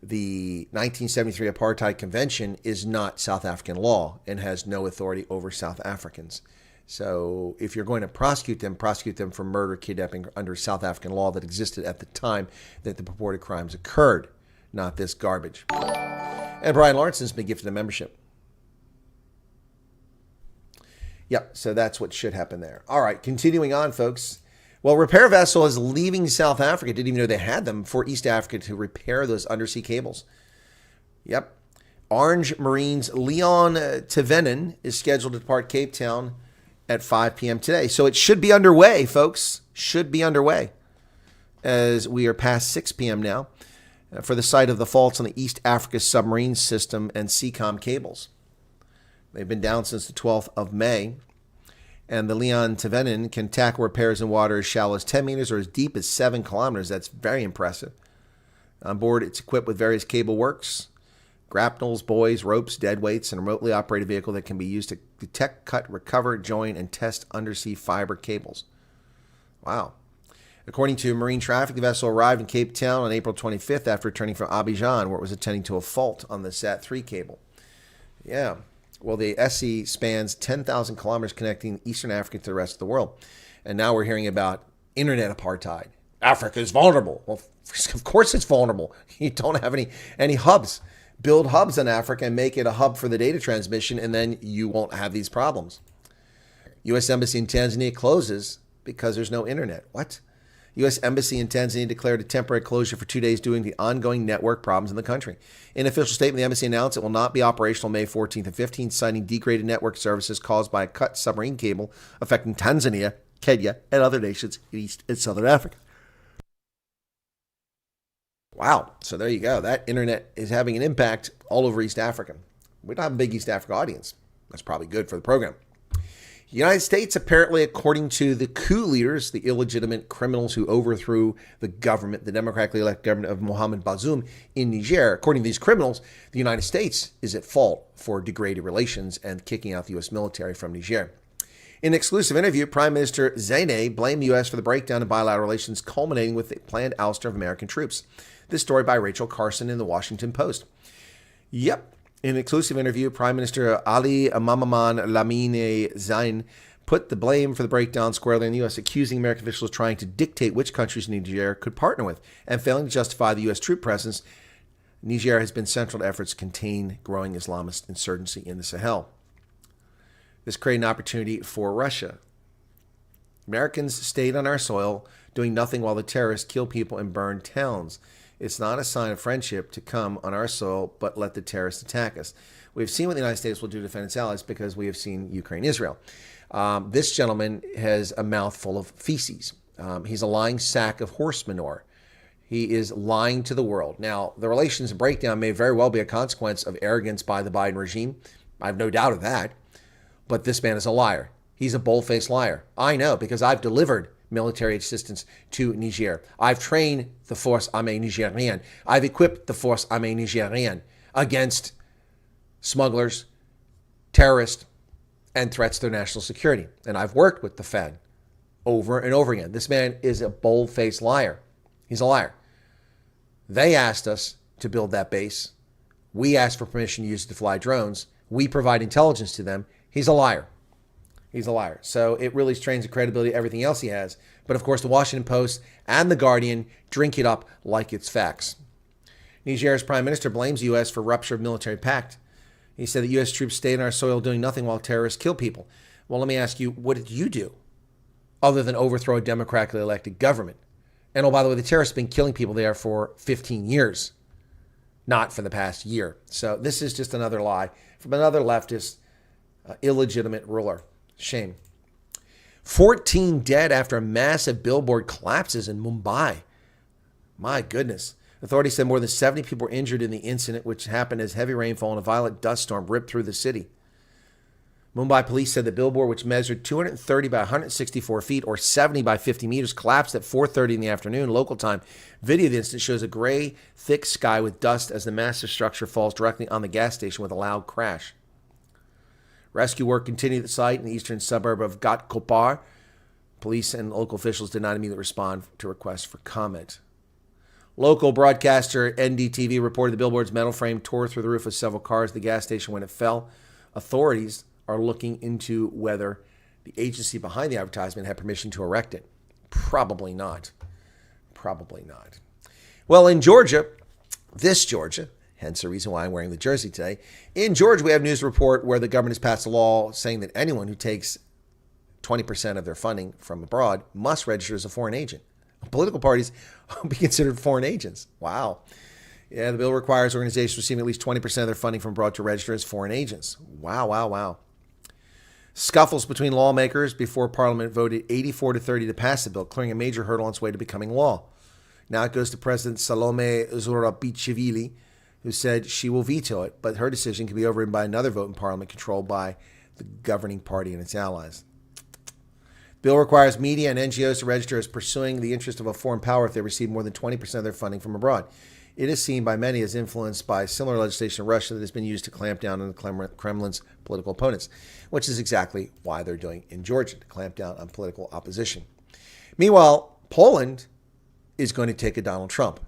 The 1973 Apartheid Convention is not South African law and has no authority over South Africans. So if you're going to prosecute them for murder, kidnapping under South African law that existed at the time that the purported crimes occurred, not this garbage. And Brian Lawrenson's been gifted a membership. Yep, so that's what should happen there. All right, continuing on, folks. Well, repair vessel is leaving South Africa. Didn't even know they had them for East Africa to repair those undersea cables. Yep. Orange Marine's Leon Tevenen is scheduled to depart Cape Town at 5 p.m. today. So it should be underway, folks. Should be underway as we are past 6 p.m. now for the site of the faults on the East Africa submarine system and SEACOM cables. They've been down since the 12th of May, and the Leon Tevenen can tackle repairs in water as shallow as 10 meters or as deep as 7 kilometers. That's very impressive. On board, it's equipped with various cable works, grapnels, buoys, ropes, dead weights, and a remotely operated vehicle that can be used to detect, cut, recover, join, and test undersea fiber cables. Wow. According to Marine Traffic, the vessel arrived in Cape Town on April 25th after returning from Abidjan, where it was attending to a fault on the SAT-3 cable. Yeah. Well, the SE spans 10,000 kilometers connecting Eastern Africa to the rest of the world. And now we're hearing about internet apartheid. Africa is vulnerable. Well, of course it's vulnerable. You don't have any hubs. Build hubs in Africa and make it a hub for the data transmission, and then you won't have these problems. U.S. Embassy in Tanzania closes because there's no internet. What? U.S. Embassy in Tanzania declared a temporary closure for 2 days due to the ongoing network problems in the country. In an official statement, the embassy announced it will not be operational May 14th and 15th, citing degraded network services caused by a cut submarine cable affecting Tanzania, Kenya, and other nations in East and Southern Africa. Wow. So there you go. That internet is having an impact all over East Africa. We don't have a big East Africa audience. That's probably good for the program. The United States, apparently, according to the coup leaders, the illegitimate criminals who overthrew the government, the democratically elected government of Mohamed Bazoum in Niger, according to these criminals, the United States is at fault for degraded relations and kicking out the U.S. military from Niger. In an exclusive interview, Prime Minister Zane blamed the U.S. for the breakdown in bilateral relations, culminating with the planned ouster of American troops. This story by Rachel Carson in the Washington Post. Yep. In an exclusive interview, Prime Minister Ali Mamaman Lamine Zain put the blame for the breakdown squarely on the U.S., accusing American officials of trying to dictate which countries Niger could partner with and failing to justify the U.S. troop presence Niger has been central to efforts to contain growing Islamist insurgency in the Sahel. This created an opportunity for Russia. Americans stayed on our soil, doing nothing while the terrorists kill people and burn towns. It's not a sign of friendship to come on our soil, but let the terrorists attack us. We've seen what the United States will do to defend its allies because we have seen Ukraine, Israel. This gentleman has a mouthful of feces. He's a lying sack of horse manure. He is lying to the world. Now, the relations breakdown may very well be a consequence of arrogance by the Biden regime. I have no doubt of that. But this man is a liar. He's a bold-faced liar. I know, because I've delivered military assistance to Niger. I've trained the force armée nigérienne. I've equipped the force armée nigérienne against smugglers, terrorists, and threats to their national security. And I've worked with the Fed over and over again. This man is a bold-faced liar. He's a liar. They asked us to build that base. We asked for permission to use it to fly drones. We provide intelligence to them. He's a liar. He's a liar. So it really strains the credibility of everything else he has. But of course, the Washington Post and the Guardian drink it up like it's facts. Niger's prime minister blames U.S. for rupture of military pact. He said that U.S. troops stayed on our soil doing nothing while terrorists kill people. Well, let me ask you, what did you do other than overthrow a democratically elected government? And oh, by the way, the terrorists have been killing people there for 15 years, not for the past year. So this is just another lie from another leftist, illegitimate ruler. Shame. 14 dead after a massive billboard collapses in Mumbai. My goodness. Authorities said more than 70 people were injured in the incident, which happened as heavy rainfall and a violent dust storm ripped through the city. Mumbai police said the billboard, which measured 230 by 164 feet or 70 by 50 meters, collapsed at 4:30 in the afternoon local time. Video of the incident shows a gray, thick sky with dust as the massive structure falls directly on the gas station with a loud crash. Rescue work continued at the site in the eastern suburb of Ghatkopar. Police and local officials did not immediately respond to requests for comment. Local broadcaster NDTV reported the billboard's metal frame tore through the roof of several cars at the gas station when it fell. Authorities are looking into whether the agency behind the advertisement had permission to erect it. Probably not. Probably not. Well, in Georgia, this Georgia, hence the reason why I'm wearing the jersey today. In Georgia, we have a news report where the government has passed a law saying that anyone who takes 20% of their funding from abroad must register as a foreign agent. Political parties will be considered foreign agents. Wow. Yeah, the bill requires organizations receiving at least 20% of their funding from abroad to register as foreign agents. Wow, wow, wow. Scuffles between lawmakers before Parliament voted 84-30 to pass the bill, clearing a major hurdle on its way to becoming law. Now it goes to President Salome Zourabichvili, who said she will veto it, but her decision can be overridden by another vote in Parliament controlled by the governing party and its allies. Bill requires media and NGOs to register as pursuing the interest of a foreign power if they receive more than 20% of their funding from abroad. It is seen by many as influenced by similar legislation in Russia that has been used to clamp down on the Kremlin's political opponents, which is exactly why they're doing in Georgia, to clamp down on political opposition. Meanwhile, Poland is going to take a Donald Trump.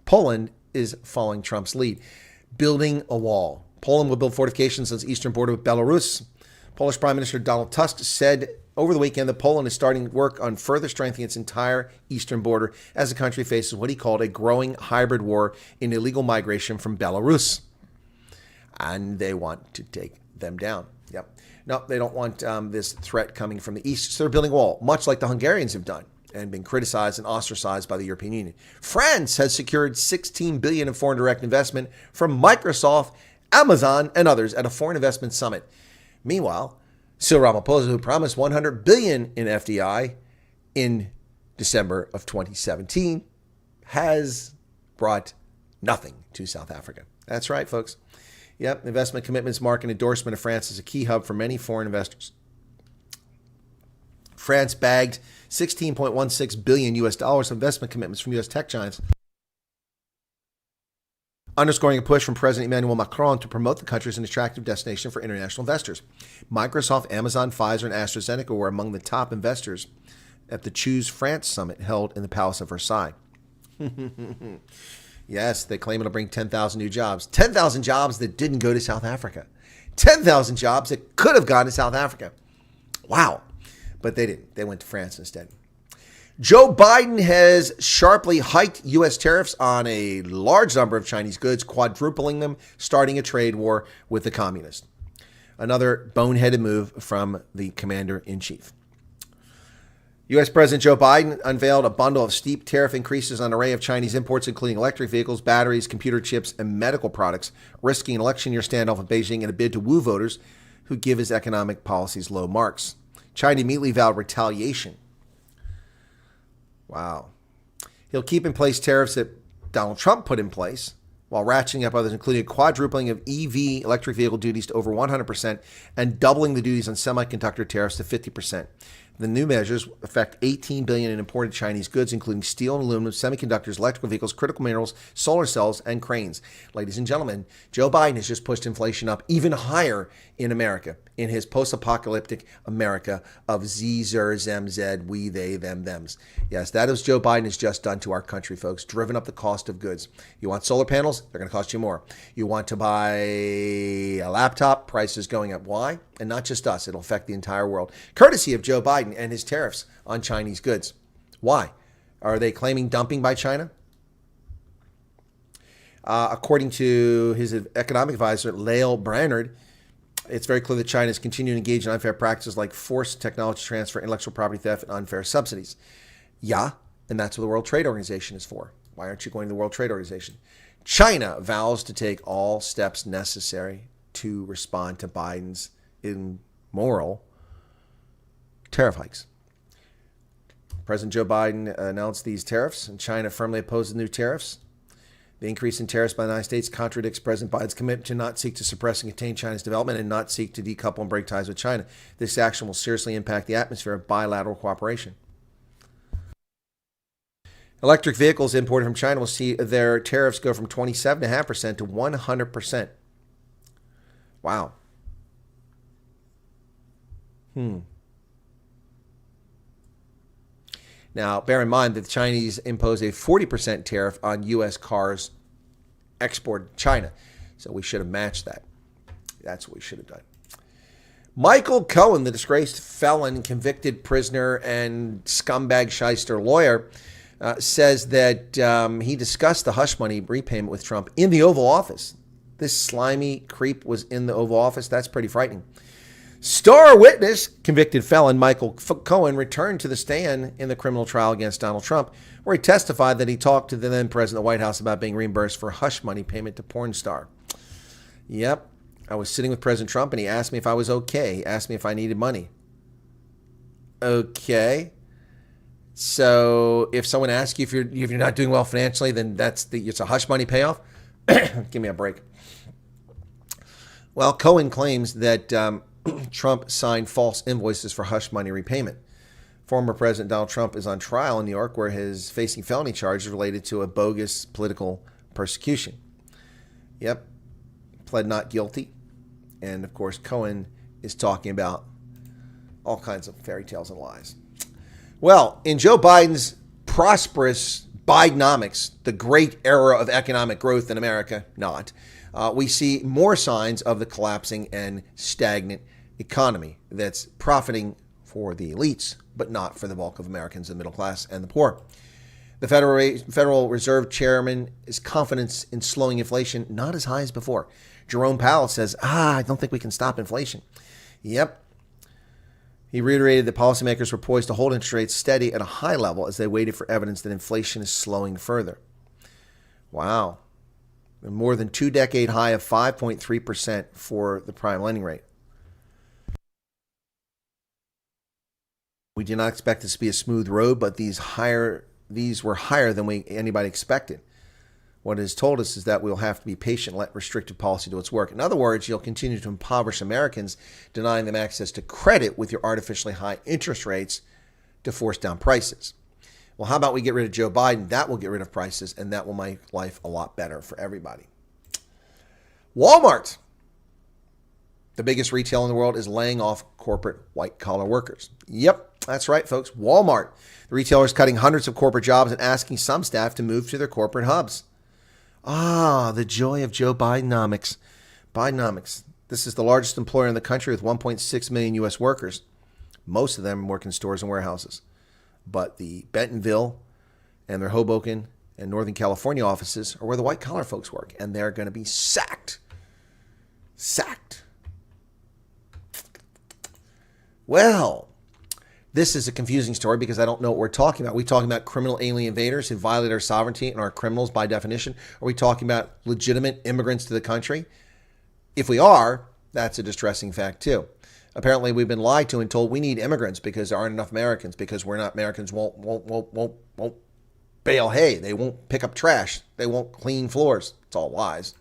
Poland is following Trump's lead, building a wall. Poland will build fortifications on its eastern border with Belarus. Polish Prime Minister Donald Tusk said over the weekend that Poland is starting work on further strengthening its entire eastern border as the country faces what he called a growing hybrid war in illegal migration from Belarus. And they want to take them down. Yep. No, they don't want this threat coming from the east. So they're building a wall, much like the Hungarians have done and been criticized and ostracized by the European Union. France has secured $16 billion in foreign direct investment from Microsoft, Amazon, and others at a foreign investment summit. Meanwhile, Cyril Ramphosa, who promised $100 billion in FDI in December of 2017, has brought nothing to South Africa. That's right, folks. Yep, investment commitments mark an endorsement of France as a key hub for many foreign investors. France bagged $16.16 billion of investment commitments from U.S. tech giants, underscoring a push from President Emmanuel Macron to promote the country as an attractive destination for international investors. Microsoft, Amazon, Pfizer, and AstraZeneca were among the top investors at the Choose France summit held in the Palace of Versailles. Yes, they claim it'll bring 10,000 new jobs. 10,000 jobs that didn't go to South Africa. 10,000 jobs that could have gone to South Africa. Wow. But they didn't. They went to France instead. Joe Biden has sharply hiked U.S. tariffs on a large number of Chinese goods, quadrupling them, starting a trade war with the communists. Another boneheaded move from the commander-in-chief. U.S. President Joe Biden unveiled a bundle of steep tariff increases on an array of Chinese imports, including electric vehicles, batteries, computer chips, and medical products, risking an election year standoff with Beijing in a bid to woo voters who give his economic policies low marks. China immediately vowed retaliation. Wow. He'll keep in place tariffs that Donald Trump put in place, while ratcheting up others, including a quadrupling of EV electric vehicle duties to over 100% and doubling the duties on semiconductor tariffs to 50%. The new measures affect $18 billion in imported Chinese goods, including steel and aluminum, semiconductors, electrical vehicles, critical minerals, solar cells, and cranes. Ladies and gentlemen, Joe Biden has just pushed inflation up even higher in America, in his post-apocalyptic America of Z, Zer, Zem, Zed, we, they, them, thems. Yes, that is Joe Biden has just done to our country, folks, driven up the cost of goods. You want solar panels? They're going to cost you more. You want to buy a laptop? Prices going up. Why? And not just us. It'll affect the entire world. Courtesy of Joe Biden and his tariffs on Chinese goods. Why? Are they claiming dumping by China? According to his economic advisor, Lael Brainerd, it's very clear that China is continuing to engage in unfair practices like forced technology transfer, intellectual property theft, and unfair subsidies. Yeah, and that's what the World Trade Organization is for. Why aren't you going to the World Trade Organization? China vows to take all steps necessary to respond to Biden's immoral tariff hikes. President Joe Biden announced these tariffs, and China firmly opposes the new tariffs. The increase in tariffs by the United States contradicts President Biden's commitment to not seek to suppress and contain China's development and not seek to decouple and break ties with China. This action will seriously impact the atmosphere of bilateral cooperation. Electric vehicles imported from China will see their tariffs go from 27.5% to 100%. Wow. Now, bear in mind that the Chinese impose a 40% tariff on U.S. cars exported to China. So we should have matched that. That's what we should have done. Michael Cohen, the disgraced felon, convicted prisoner, and scumbag shyster lawyer, says that he discussed the hush money repayment with Trump in the Oval Office. This slimy creep was in the Oval Office. That's pretty frightening. Star witness, convicted felon Michael Cohen, returned to the stand in the criminal trial against Donald Trump, where he testified that he talked to the then president of the White House about being reimbursed for hush money payment to porn star. Yep, I was sitting with President Trump, and he asked me if I was okay. He asked me if I needed money. Okay. So if someone asks you if you're not doing well financially, then it's a hush money payoff. Give me a break. Well, Cohen claims that Trump signed false invoices for hush money repayment. Former President Donald Trump is on trial in New York, where he's facing felony charges related to a bogus political persecution. Yep, pled not guilty. And of course, Cohen is talking about all kinds of fairy tales and lies. Well, in Joe Biden's prosperous Bidenomics, the great era of economic growth in America, we see more signs of the collapsing and stagnant economy that's profiting for the elites, but not for the bulk of Americans, the middle class, and the poor. The Federal Reserve Chairman is confidence in slowing inflation not as high as before. Jerome Powell says, I don't think we can stop inflation. Yep. He reiterated that policymakers were poised to hold interest rates steady at a high level as they waited for evidence that inflation is slowing further. Wow. A more than 2-decade high of 5.3% for the prime lending rate. We did not expect this to be a smooth road, but these were higher than anybody expected. What it has told us is that we'll have to be patient, let restrictive policy do its work. In other words, you'll continue to impoverish Americans, denying them access to credit with your artificially high interest rates to force down prices. Well, how about we get rid of Joe Biden? That will get rid of prices, and that will make life a lot better for everybody. Walmart, the biggest retailer in the world, is laying off corporate white-collar workers. Yep, that's right, folks. Walmart. The retailer is cutting hundreds of corporate jobs and asking some staff to move to their corporate hubs. The joy of Joe Bidenomics. Bidenomics. This is the largest employer in the country with 1.6 million U.S. workers. Most of them work in stores and warehouses. But the Bentonville and their Hoboken and Northern California offices are where the white-collar folks work, and they're going to be sacked. Sacked. Well, this is a confusing story because I don't know what we're talking about. Are we talking about criminal alien invaders who violate our sovereignty and are criminals by definition? Are we talking about legitimate immigrants to the country? If we are, that's a distressing fact too. Apparently, we've been lied to and told we need immigrants because there aren't enough Americans, because we're not Americans won't bale hay. They won't pick up trash. They won't clean floors. It's all lies.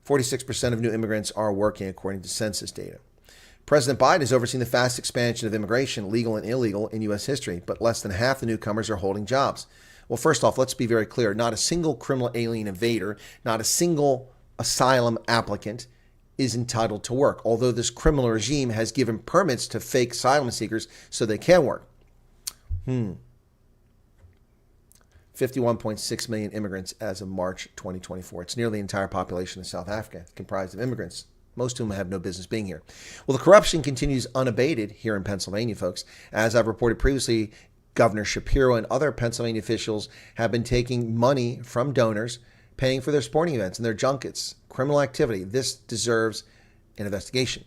46% of new immigrants are working according to census data. President Biden has overseen the fast expansion of immigration, legal and illegal, in U.S. history, but less than half the newcomers are holding jobs. Well, first off, let's be very clear. Not a single criminal alien invader, not a single asylum applicant is entitled to work, although this criminal regime has given permits to fake asylum seekers so they can work. 51.6 million immigrants as of March 2024. It's nearly the entire population of South Africa, comprised of immigrants, most of whom have no business being here. Well, the corruption continues unabated here in Pennsylvania, folks. As I've reported previously, Governor Shapiro and other Pennsylvania officials have been taking money from donors, paying for their sporting events and their junkets. Criminal activity. This deserves an investigation.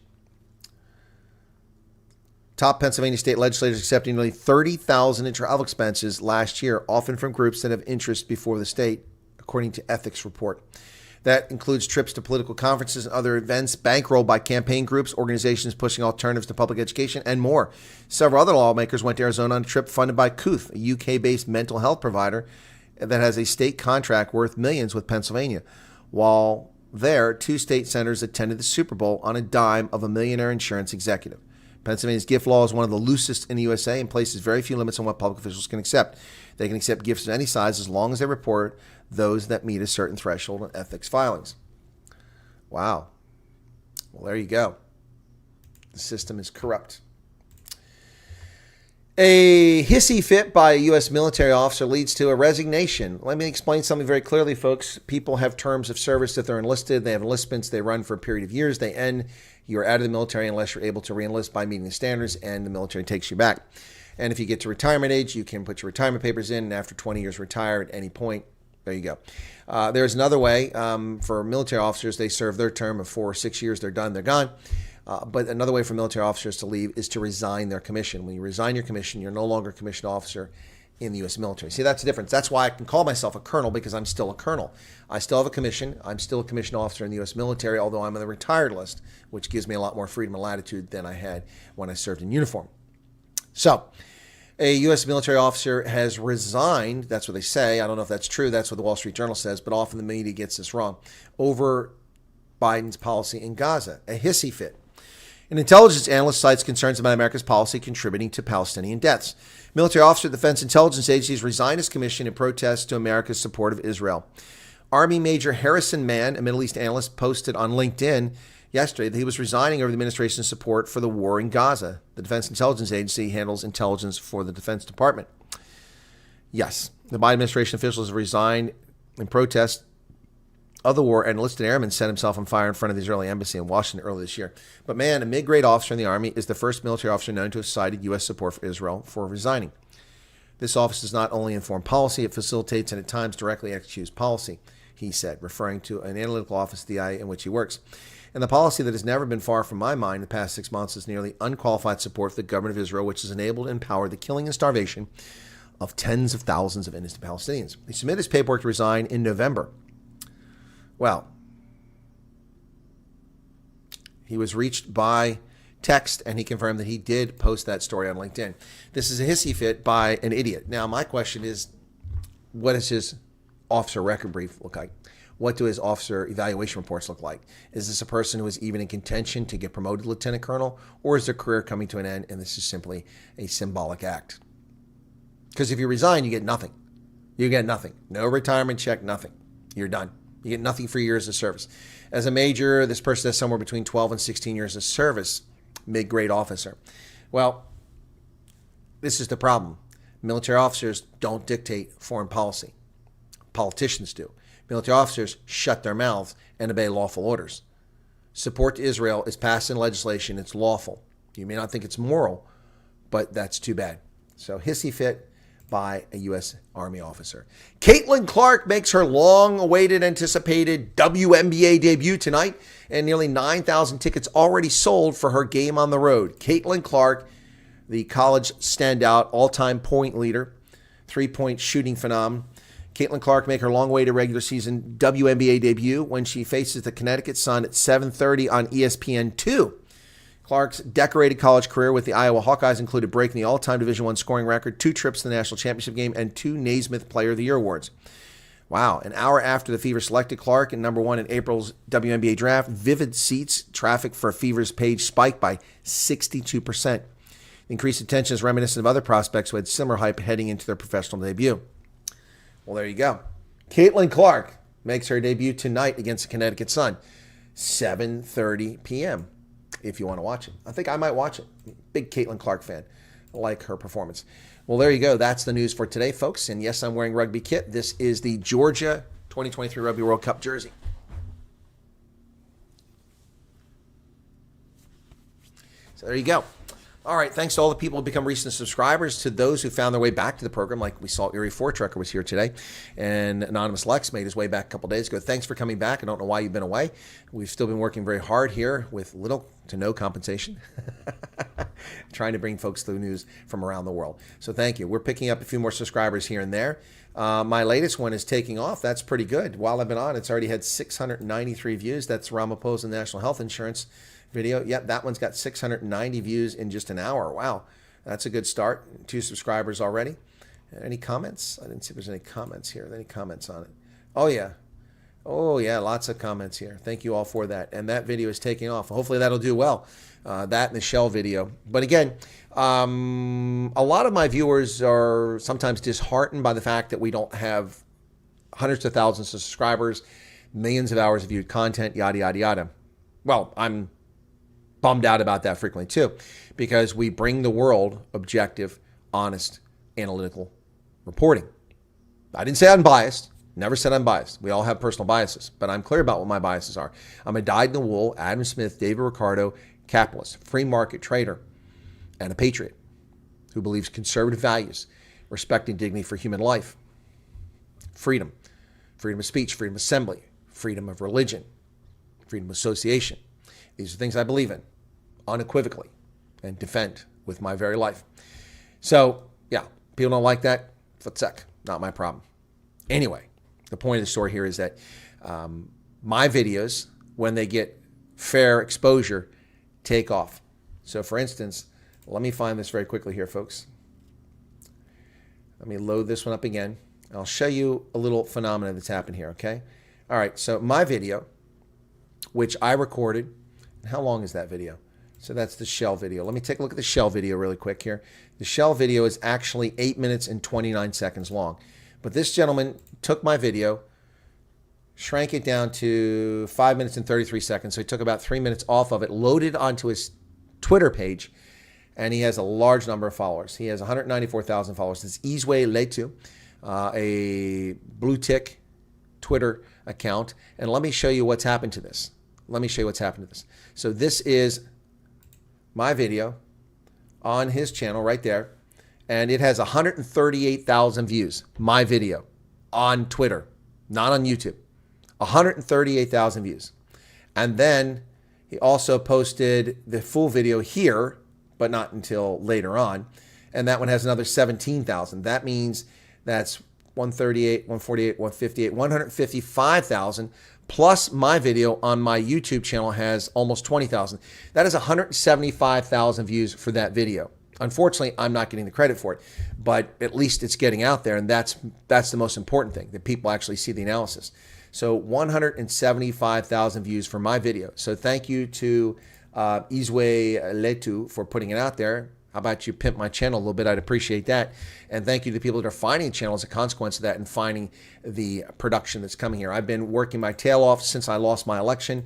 Top Pennsylvania state legislators accepting nearly $30,000 in travel expenses last year, often from groups that have interest before the state, according to ethics report. That includes trips to political conferences and other events bankrolled by campaign groups, organizations pushing alternatives to public education, and more. Several other lawmakers went to Arizona on a trip funded by Kooth, a UK-based mental health provider that has a state contract worth millions with Pennsylvania. While there, 2 state senators attended the Super Bowl on a dime of a millionaire insurance executive. Pennsylvania's gift law is one of the loosest in the USA and places very few limits on what public officials can accept. They can accept gifts of any size as long as they report those that meet a certain threshold on ethics filings. Wow. Well, there you go. The system is corrupt. A hissy fit by a U.S. military officer leads to a resignation. Let me explain something very clearly, folks. People have terms of service if they're enlisted. They have enlistments. They run for a period of years. They end. You're out of the military unless you're able to reenlist by meeting the standards, and the military takes you back. And if you get to retirement age, you can put your retirement papers in, and after 20 years retire at any point. There you go. There's another way for military officers. They serve their term of 4 or 6 years. They're done. They're gone. But another way for military officers to leave is to resign their commission. When you resign your commission, you're no longer a commissioned officer in the U.S. military. See, that's the difference. That's why I can call myself a colonel, because I'm still a colonel. I still have a commission. I'm still a commissioned officer in the U.S. military, although I'm on the retired list, which gives me a lot more freedom and latitude than I had when I served in uniform. So, a U.S. military officer has resigned. That's what they say. I don't know if that's true. That's what the Wall Street Journal says, but often the media gets this wrong. Over Biden's policy in Gaza, a hissy fit. An intelligence analyst cites concerns about America's policy contributing to Palestinian deaths. Military officer at the Defense Intelligence Agency has resigned his commission in protest to America's support of Israel. Army Major Harrison Mann, a Middle East analyst, posted on LinkedIn yesterday that he was resigning over the administration's support for the war in Gaza. The Defense Intelligence Agency handles intelligence for the Defense Department. Yes, the Biden administration officials have resigned in protest of the war, and enlisted airman set himself on fire in front of the Israeli embassy in Washington earlier this year. But man, a mid-grade officer in the Army is the first military officer known to have cited U.S. support for Israel for resigning. This office does not only inform policy, it facilitates and at times directly executes policy, he said, referring to an analytical office at the IA in which he works. And the policy that has never been far from my mind in the past 6 months is nearly unqualified support for the government of Israel, which has enabled and empowered the killing and starvation of tens of thousands of innocent Palestinians. He submitted his paperwork to resign in November. Well, he was reached by text, and he confirmed that he did post that story on LinkedIn. This is a hissy fit by an idiot. Now, my question is, what does his officer record brief look like? What do his officer evaluation reports look like? Is this a person who is even in contention to get promoted to lieutenant colonel, or is their career coming to an end, and this is simply a symbolic act? Because if you resign, you get nothing. You get nothing. No retirement check, nothing. You're done. You get nothing for years of service. As a major, this person has somewhere between 12 and 16 years of service, mid-grade officer. Well, this is the problem. Military officers don't dictate foreign policy. Politicians do. Military officers shut their mouths and obey lawful orders. Support to Israel is passed in legislation. It's lawful. You may not think it's moral, but that's too bad. So hissy fit by a U.S. Army officer. Caitlin Clark makes her long-awaited, anticipated WNBA debut tonight, and nearly 9,000 tickets already sold for her game on the road. Caitlin Clark, the college standout, all-time point leader, three-point shooting phenomenon. Caitlin Clark make her long-awaited regular season WNBA debut when she faces the Connecticut Sun at 7:30 on ESPN2. Clark's decorated college career with the Iowa Hawkeyes included breaking the all-time Division I scoring record, 2 trips to the national championship game, and 2 Naismith Player of the Year awards. Wow. An hour after the Fever selected Clark at number 1 in April's WNBA draft, Vivid Seats traffic for Fever's page spiked by 62%. Increased attention is reminiscent of other prospects who had similar hype heading into their professional debut. Well, there you go. Caitlin Clark makes her debut tonight against the Connecticut Sun, 7:30 p.m. if you want to watch it. I think I might watch it. Big Caitlin Clark fan. I like her performance. Well, there you go. That's the news for today, folks. And yes, I'm wearing rugby kit. This is the Georgia 2023 Rugby World Cup jersey. So there you go. All right, thanks to all the people who become recent subscribers, to those who found their way back to the program, like we saw Erie Four Trucker was here today, and Anonymous Lex made his way back a couple days ago. Thanks for coming back. I don't know why you've been away. We've still been working very hard here with little to no compensation, trying to bring folks the news from around the world. So thank you. We're picking up a few more subscribers here and there. My latest one is taking off. That's pretty good. While I've been on, it's already had 693 views. That's Ramphosa National Health Insurance video. Yep, that one's got 690 views in just an hour. Wow, that's a good start. 2 subscribers already. Any comments? I didn't see if there's any comments here. Any comments on it? Oh yeah, lots of comments here. Thank you all for that. And that video is taking off. Hopefully that'll do well. That and the shell video. But again, a lot of my viewers are sometimes disheartened by the fact that we don't have hundreds of thousands of subscribers, millions of hours of viewed content, yada, yada, yada. Well, I'm bummed out about that frequently too, because we bring the world objective, honest, analytical reporting. I didn't say I'm biased. Never said I'm biased. We all have personal biases, but I'm clear about what my biases are. I'm a dyed-in-the-wool, Adam Smith, David Ricardo, capitalist, free market trader, and a patriot who believes conservative values, respecting dignity for human life, freedom, freedom of speech, freedom of assembly, freedom of religion, freedom of association. These are things I believe in unequivocally and defend with my very life. So, yeah, people don't like that. Futsek, not my problem. Anyway, the point of the story here is that my videos, when they get fair exposure, take off. So, for instance, let me find this very quickly here, folks. Let me load this one up again. I'll show you a little phenomenon that's happened here, okay? All right, so my video, which I recorded. How long is that video? So that's the shell video. Let me take a look at the shell video really quick here. The shell video is actually 8 minutes and 29 seconds long. But this gentleman took my video, shrank it down to 5 minutes and 33 seconds. So he took about 3 minutes off of it, loaded onto his Twitter page, and he has a large number of followers. He has 194,000 followers. It's Iswe Letu, a blue tick Twitter account. And let me show you what's happened to this. So this is my video on his channel right there, and it has 138,000 views. My video on Twitter, not on YouTube. 138,000 views. And then he also posted the full video here, but not until later on. And that one has another 17,000. That means that's 138, 148, 158, 155,000. Plus my video on my YouTube channel has almost 20,000. That is 175,000 views for that video. Unfortunately, I'm not getting the credit for it, but at least it's getting out there, and that's the most important thing, that people actually see the analysis. So 175,000 views for my video. So thank you to Iswe Letu for putting it out there. How about you pimp my channel a little bit? I'd appreciate that. And thank you to the people that are finding the channel as a consequence of that and finding the production that's coming here. I've been working my tail off since I lost my election.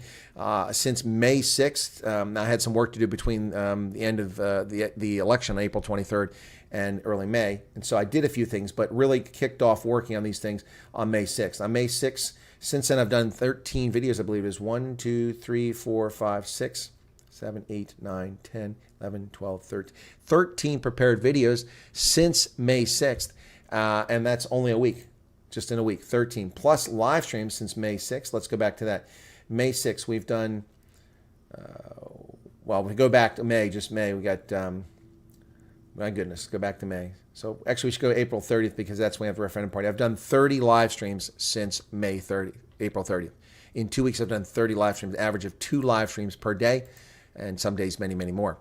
Since May 6th, I had some work to do between the end of the election on April 23rd and early May. And so I did a few things, but really kicked off working on these things on May 6th. On May 6th, since then, I've done 13 videos, I believe it is 1, 2, 3, 4, 5, 6. 7, 8, 9, 10, 11, 12, 13. 13 prepared videos since May 6th. And that's only a week, just in a week. 13 plus live streams since May 6th. Let's go back to that. May 6th, we've done, well, we go back to May, just May. We got, my goodness, go back to May. So actually, we should go April 30th because that's when we have the referendum party. I've done 30 live streams since April 30th. In 2 weeks, I've done 30 live streams, average of 2 live streams per day, and some days many, many more.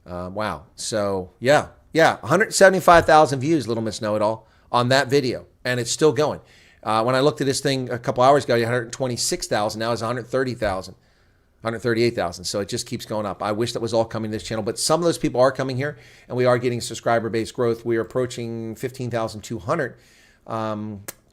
Wow. So, yeah, 175,000 views, Little Miss Know-It-All, on that video, and it's still going. When I looked at this thing a couple hours ago, you had 126,000. Now it's 130,000. 138,000. So it just keeps going up. I wish that was all coming to this channel, but some of those people are coming here, and we are getting subscriber-based growth. We are approaching 15,200.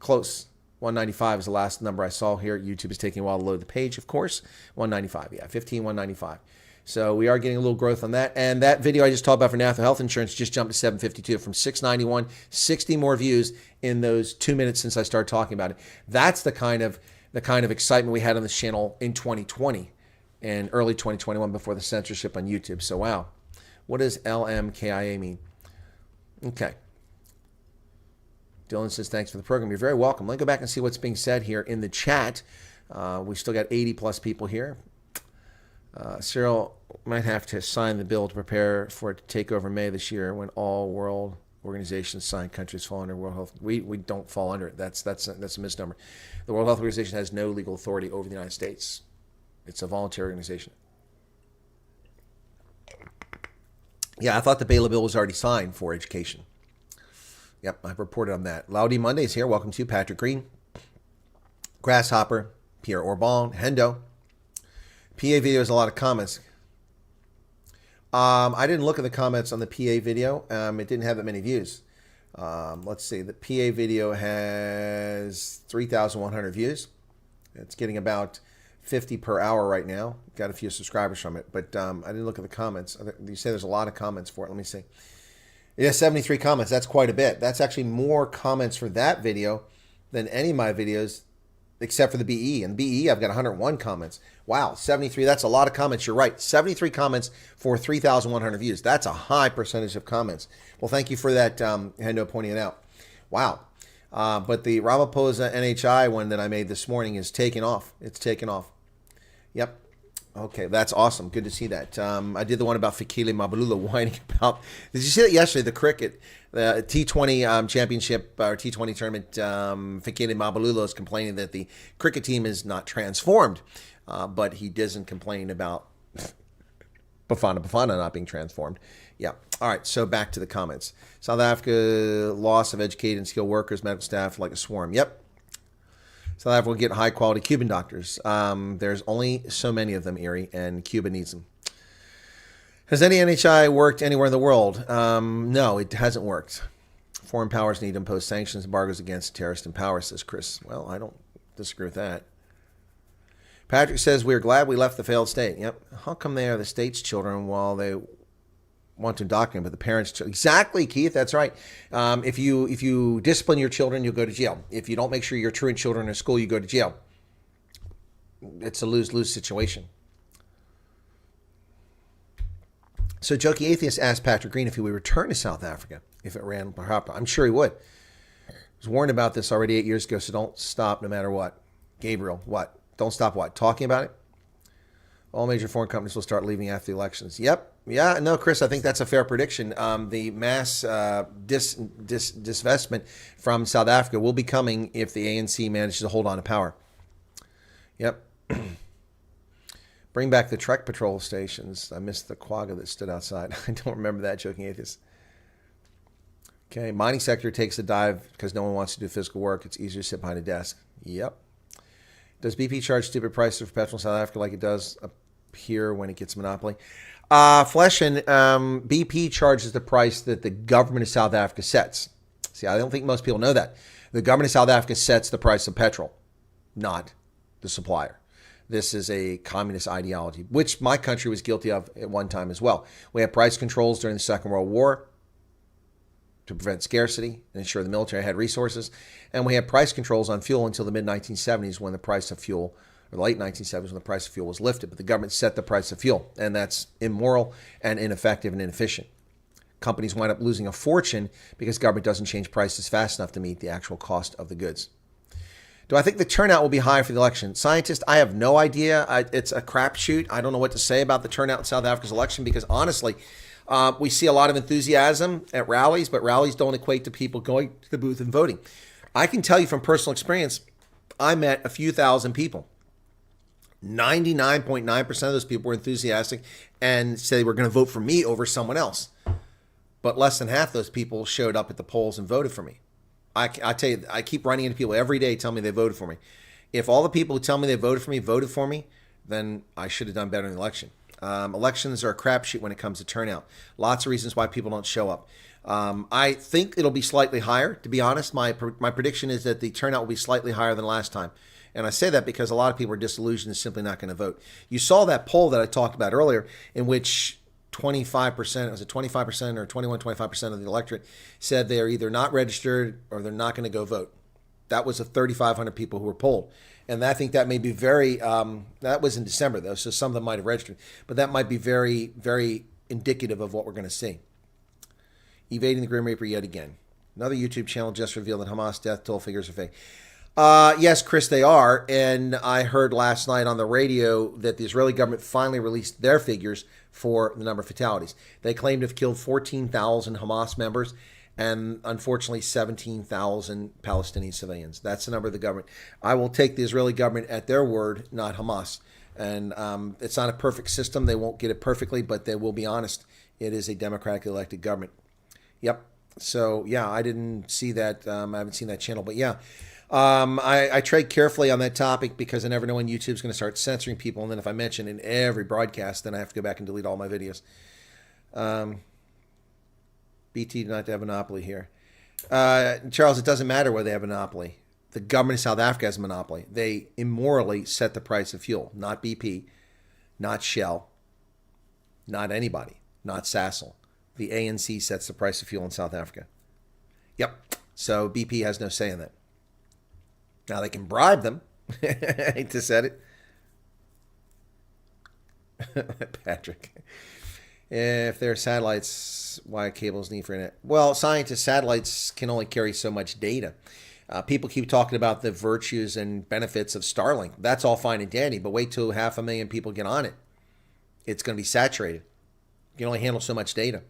Close. 195 is the last number I saw here. YouTube is taking a while to load the page, of course. 195, yeah, 195. So we are getting a little growth on that. And that video I just talked about for national health insurance just jumped to 752 from 691, 60 more views in those 2 minutes since I started talking about it. That's the kind of excitement we had on this channel in 2020 and early 2021 before the censorship on YouTube. So wow, what does LMKIA mean? Okay. Dylan says, thanks for the program. You're very welcome. Let me go back and see what's being said here in the chat. We've still got 80 plus people here. Cyril might have to sign the bill to prepare for it to take over May this year when all world organizations sign countries fall under World Health. We don't fall under it. That's a misnomer. The World Health Organization has no legal authority over the United States. It's a voluntary organization. Yeah, I thought the Baylor bill was already signed for education. Yep, I've reported on that. Loudy Mondays here. Welcome to Patrick Green, Grasshopper, Pierre Orban, Hendo. PA video has a lot of comments. I didn't look at the comments on the PA video. It didn't have that many views. Let's see. The PA video has 3,100 views. It's getting about 50 per hour right now. Got a few subscribers from it, but I didn't look at the comments. You say there's a lot of comments for it. Let me see. Yeah, 73 comments. That's quite a bit. That's actually more comments for that video than any of my videos, except for the BE. And the BE, I've got 101 comments. Wow, 73. That's a lot of comments. You're right. 73 comments for 3,100 views. That's a high percentage of comments. Well, thank you for that, Hendo, pointing it out. Wow. But the Ramphosa NHI one that I made this morning is taking off. It's taken off. Yep. Okay, that's awesome. Good to see that. I did the one about Fikile Mbalula whining about. Did you see that yesterday? The cricket, the T20 championship or T20 tournament. Fikile Mbalula is complaining that the cricket team is not transformed, but he doesn't complain about Bafana not being transformed. Yeah. All right. So back to the comments. South Africa loss of educated and skilled workers, medical staff like a swarm. Yep. South Africa will get high-quality Cuban doctors. There's only so many of them, Erie, and Cuba needs them. Has any NHI worked anywhere in the world? No, it hasn't worked. Foreign powers need to impose sanctions, embargoes against terrorist and powers, says Chris. Well, I don't disagree with that. Patrick says, we're glad we left the failed state. Yep. How come they are the state's children while they want to indoctrinate, but the parents... Exactly, Keith. That's right. If you discipline your children, you'll go to jail. If you don't make sure your truant children are in school, you go to jail. It's a lose-lose situation. So Jokey Atheist asked Patrick Green if he would return to South Africa if it ran proper. I'm sure he would. I was warned about this already 8 years ago, so don't stop no matter what. Gabriel, what? Don't stop what? Talking about it? All major foreign companies will start leaving after the elections. Yep. Yeah, no, Chris, I think that's a fair prediction. The mass divestment from South Africa will be coming if the ANC manages to hold on to power. Yep. Bring back the truck patrol stations. I missed the quagga that stood outside. I don't remember that, Joking Atheist. Okay, mining sector takes a dive because no one wants to do physical work. It's easier to sit behind a desk. Yep. Does BP charge stupid prices for petrol in South Africa like it does up here when it gets monopoly? Fleshin, BP charges the price that the government of South Africa sets. See, I don't think most people know that. The government of South Africa sets the price of petrol, not the supplier. This is a communist ideology, which my country was guilty of at one time as well. We had price controls during the Second World War to prevent scarcity and ensure the military had resources. And we had price controls on fuel until the mid-1970s when the price of fuel or the late 1970s when the price of fuel was lifted. But the government set the price of fuel, and that's immoral and ineffective and inefficient. Companies wind up losing a fortune because government doesn't change prices fast enough to meet the actual cost of the goods. Do I think the turnout will be high for the election? Scientist, I have no idea. It's a crapshoot. I don't know what to say about the turnout in South Africa's election because honestly, we see a lot of enthusiasm at rallies, but rallies don't equate to people going to the booth and voting. I can tell you from personal experience, I met a few thousand people. 99.9% of those people were enthusiastic and said they were going to vote for me over someone else. But less than half those people showed up at the polls and voted for me. I tell you, I keep running into people every day telling me they voted for me. If all the people who tell me they voted for me, then I should have done better in the election. Elections are a crapshoot when it comes to turnout. Lots of reasons why people don't show up. I think it'll be slightly higher. To be honest, my prediction is that the turnout will be slightly higher than last time. And I say that because a lot of people are disillusioned and simply not going to vote. You saw that poll that I talked about earlier in which 25%, was it 25% or 25% of the electorate said they are either not registered or they're not going to go vote. That was of 3,500 people who were polled. And I think that may be very, that was in December though, so some of them might have registered. But that might be very, very indicative of what we're going to see. Evading the Grim Reaper yet again. Another YouTube channel just revealed that Hamas death toll figures are fake. Yes, Chris, they are. And I heard last night on the radio that the Israeli government finally released their figures for the number of fatalities. They claim to have killed 14,000 Hamas members and unfortunately 17,000 Palestinian civilians. That's the number of the government. I will take the Israeli government at their word, not Hamas. And it's not a perfect system. They won't get it perfectly, but they will be honest. It is a democratically elected government. Yep. So, yeah, I didn't see that. I haven't seen that channel, but yeah. I trade carefully on that topic because I never know when YouTube's going to start censoring people. And then if I mention in every broadcast, then I have to go back and delete all my videos. BT do not have a monopoly here. Charles, it doesn't matter whether they have a monopoly. The government of South Africa has a monopoly. They immorally set the price of fuel, not BP, not Shell, not anybody, not Sasol. The ANC sets the price of fuel in South Africa. Yep. So BP has no say in that. Now they can bribe them. I hate to say it. Patrick. If there are satellites, why cables need for internet? Well, scientists, satellites can only carry so much data. People keep talking about the virtues and benefits of Starlink. That's all fine and dandy, but wait till 500,000 people get on it. It's going to be saturated. You can only handle so much data.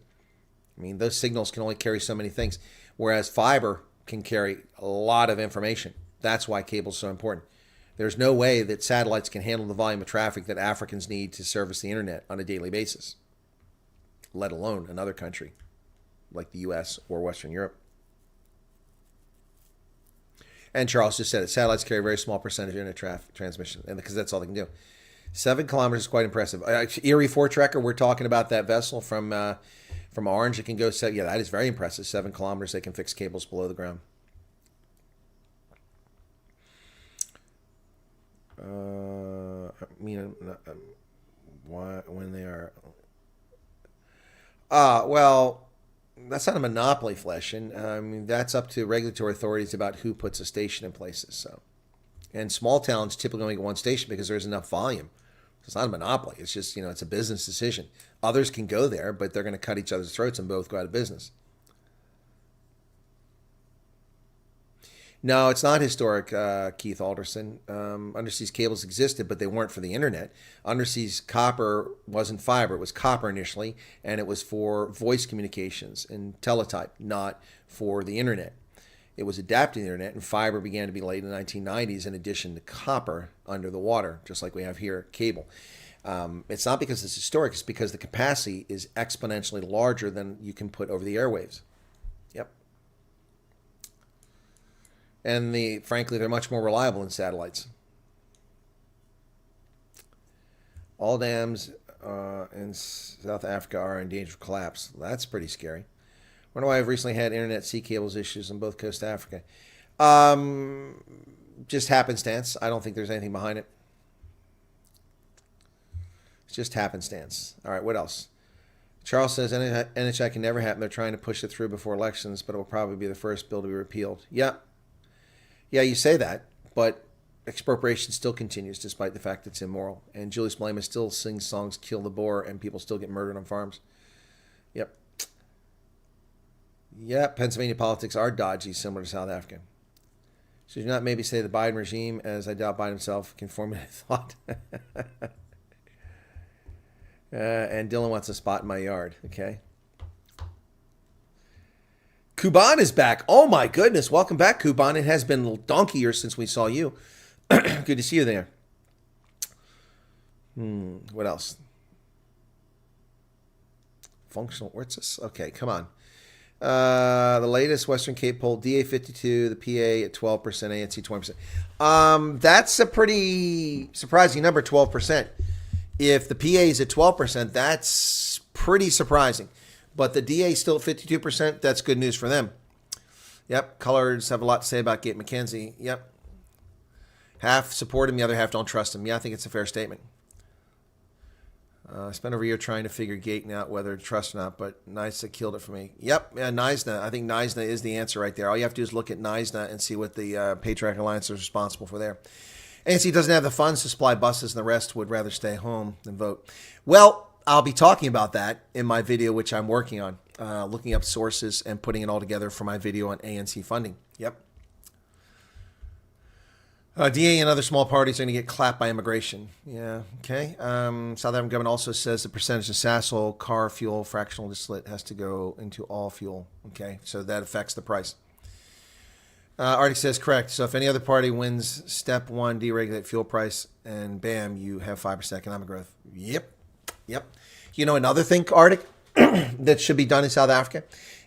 I mean, those signals can only carry so many things, whereas fiber can carry a lot of information. That's why cable is so important. There's no way that satellites can handle the volume of traffic that Africans need to service the internet on a daily basis, let alone another country like the US or Western Europe. And Charles just said it. Satellites carry a very small percentage of internet transmission, and because that's all they can do. 7 kilometers is quite impressive. Erie 4 Trekker, we're talking about that vessel from Orange. It can go, yeah, that is very impressive. 7 kilometers, they can fix cables below the ground. Why when they are well, that's not a monopoly, Flesh, and I mean that's up to regulatory authorities about who puts a station in places. So, and small towns typically only get one station because there's enough volume. It's not a monopoly. It's just, it's a business decision. Others can go there, but they're going to cut each other's throats and both go out of business. No, it's not historic, Keith Alderson. Underseas cables existed, but they weren't for the internet. Underseas copper wasn't fiber. It was copper initially, and it was for voice communications and teletype, not for the internet. It was adapting the internet, and fiber began to be laid in the 1990s in addition to copper under the water, just like we have here, cable. It's not because it's historic. It's because the capacity is exponentially larger than you can put over the airwaves. Yep. And frankly, they're much more reliable than satellites. All dams in South Africa are in danger of collapse. That's pretty scary. Wonder why I've recently had internet sea cables issues on both coasts of Africa. Just happenstance. I don't think there's anything behind it. It's just happenstance. All right, what else? Charles says NHI can never happen. They're trying to push it through before elections, but it will probably be the first bill to be repealed. Yeah. Yeah, you say that, but expropriation still continues despite the fact it's immoral. And Julius Malema still sings songs, Kill the Boer, and people still get murdered on farms. Yep. Yeah, Pennsylvania politics are dodgy, similar to South Africa. So do not maybe say the Biden regime, as I doubt Biden himself can formulate thought. And Dylan wants a spot in my yard. Okay. Kuban is back. Oh my goodness. Welcome back, Kuban. It has been a donkey years since we saw you. Good to see you there. What else? Functional. Where's this? Okay, come on. The latest Western Cape poll, DA 52, the PA at 12%, ANC 20%. That's a pretty surprising number, 12%. If the PA is at 12%, that's pretty surprising. But the DA is still at 52%. That's good news for them. Yep, coloreds have a lot to say about Gate McKenzie. Yep. Half support him, the other half don't trust him. Yeah, I think it's a fair statement. I spent over a year trying to figure Gate out whether to trust or not, but NISA killed it for me. Yep, yeah, NISA. I think NISA is the answer right there. All you have to do is look at NISA and see what the Patriotic Alliance is responsible for there. ANC doesn't have the funds to supply buses, and the rest would rather stay home than vote. Well, I'll be talking about that in my video, which I'm working on, looking up sources and putting it all together for my video on ANC funding. Yep. DA and other small parties are going to get clapped by immigration. Yeah, okay. South African government also says the percentage of Sasol car fuel fractional distillate has to go into all fuel. Okay, so that affects the price. Arctic says correct. So if any other party wins step one, deregulate fuel price, and bam, you have 5% economic growth. Yep. You know, another thing, Arctic, that should be done in South Africa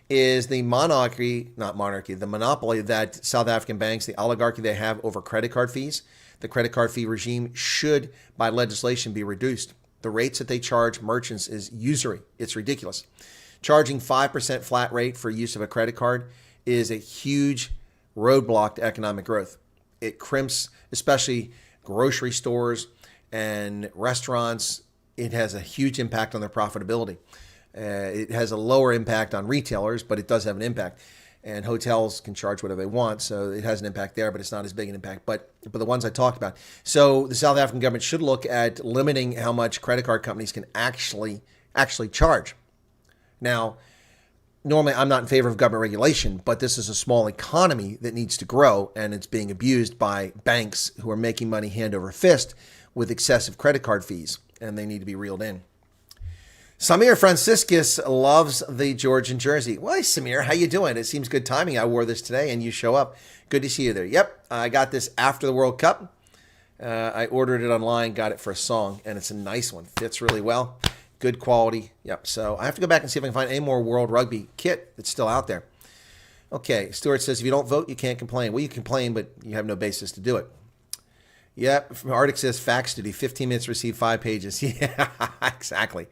is the monopoly that South African banks, the oligarchy they have over credit card fees. The credit card fee regime should, by legislation, be reduced. The rates that they charge merchants is usury. It's ridiculous. Charging 5% flat rate for use of a credit card is a huge roadblock to economic growth. It crimps, especially grocery stores and restaurants. It has a huge impact on their profitability. It has a lower impact on retailers, but it does have an impact. And hotels can charge whatever they want, so it has an impact there, but it's not as big an impact. But the ones I talked about. So the South African government should look at limiting how much credit card companies can actually charge. Now, normally I'm not in favor of government regulation, but this is a small economy that needs to grow, and it's being abused by banks who are making money hand over fist with excessive credit card fees, and they need to be reeled in. Samir Franciscus loves the Georgian jersey. Well, hey, Samir, how you doing? It seems good timing. I wore this today, and you show up. Good to see you there. Yep, I got this after the World Cup. I ordered it online, got it for a song, and it's a nice one. Fits really well. Good quality. Yep, so I have to go back and see if I can find any more World Rugby kit that's still out there. Okay, Stuart says, if you don't vote, you can't complain. Well, you complain, but you have no basis to do it. Yep, Arctic says, fax duty, 15 minutes, receive 5 pages. Yeah, exactly.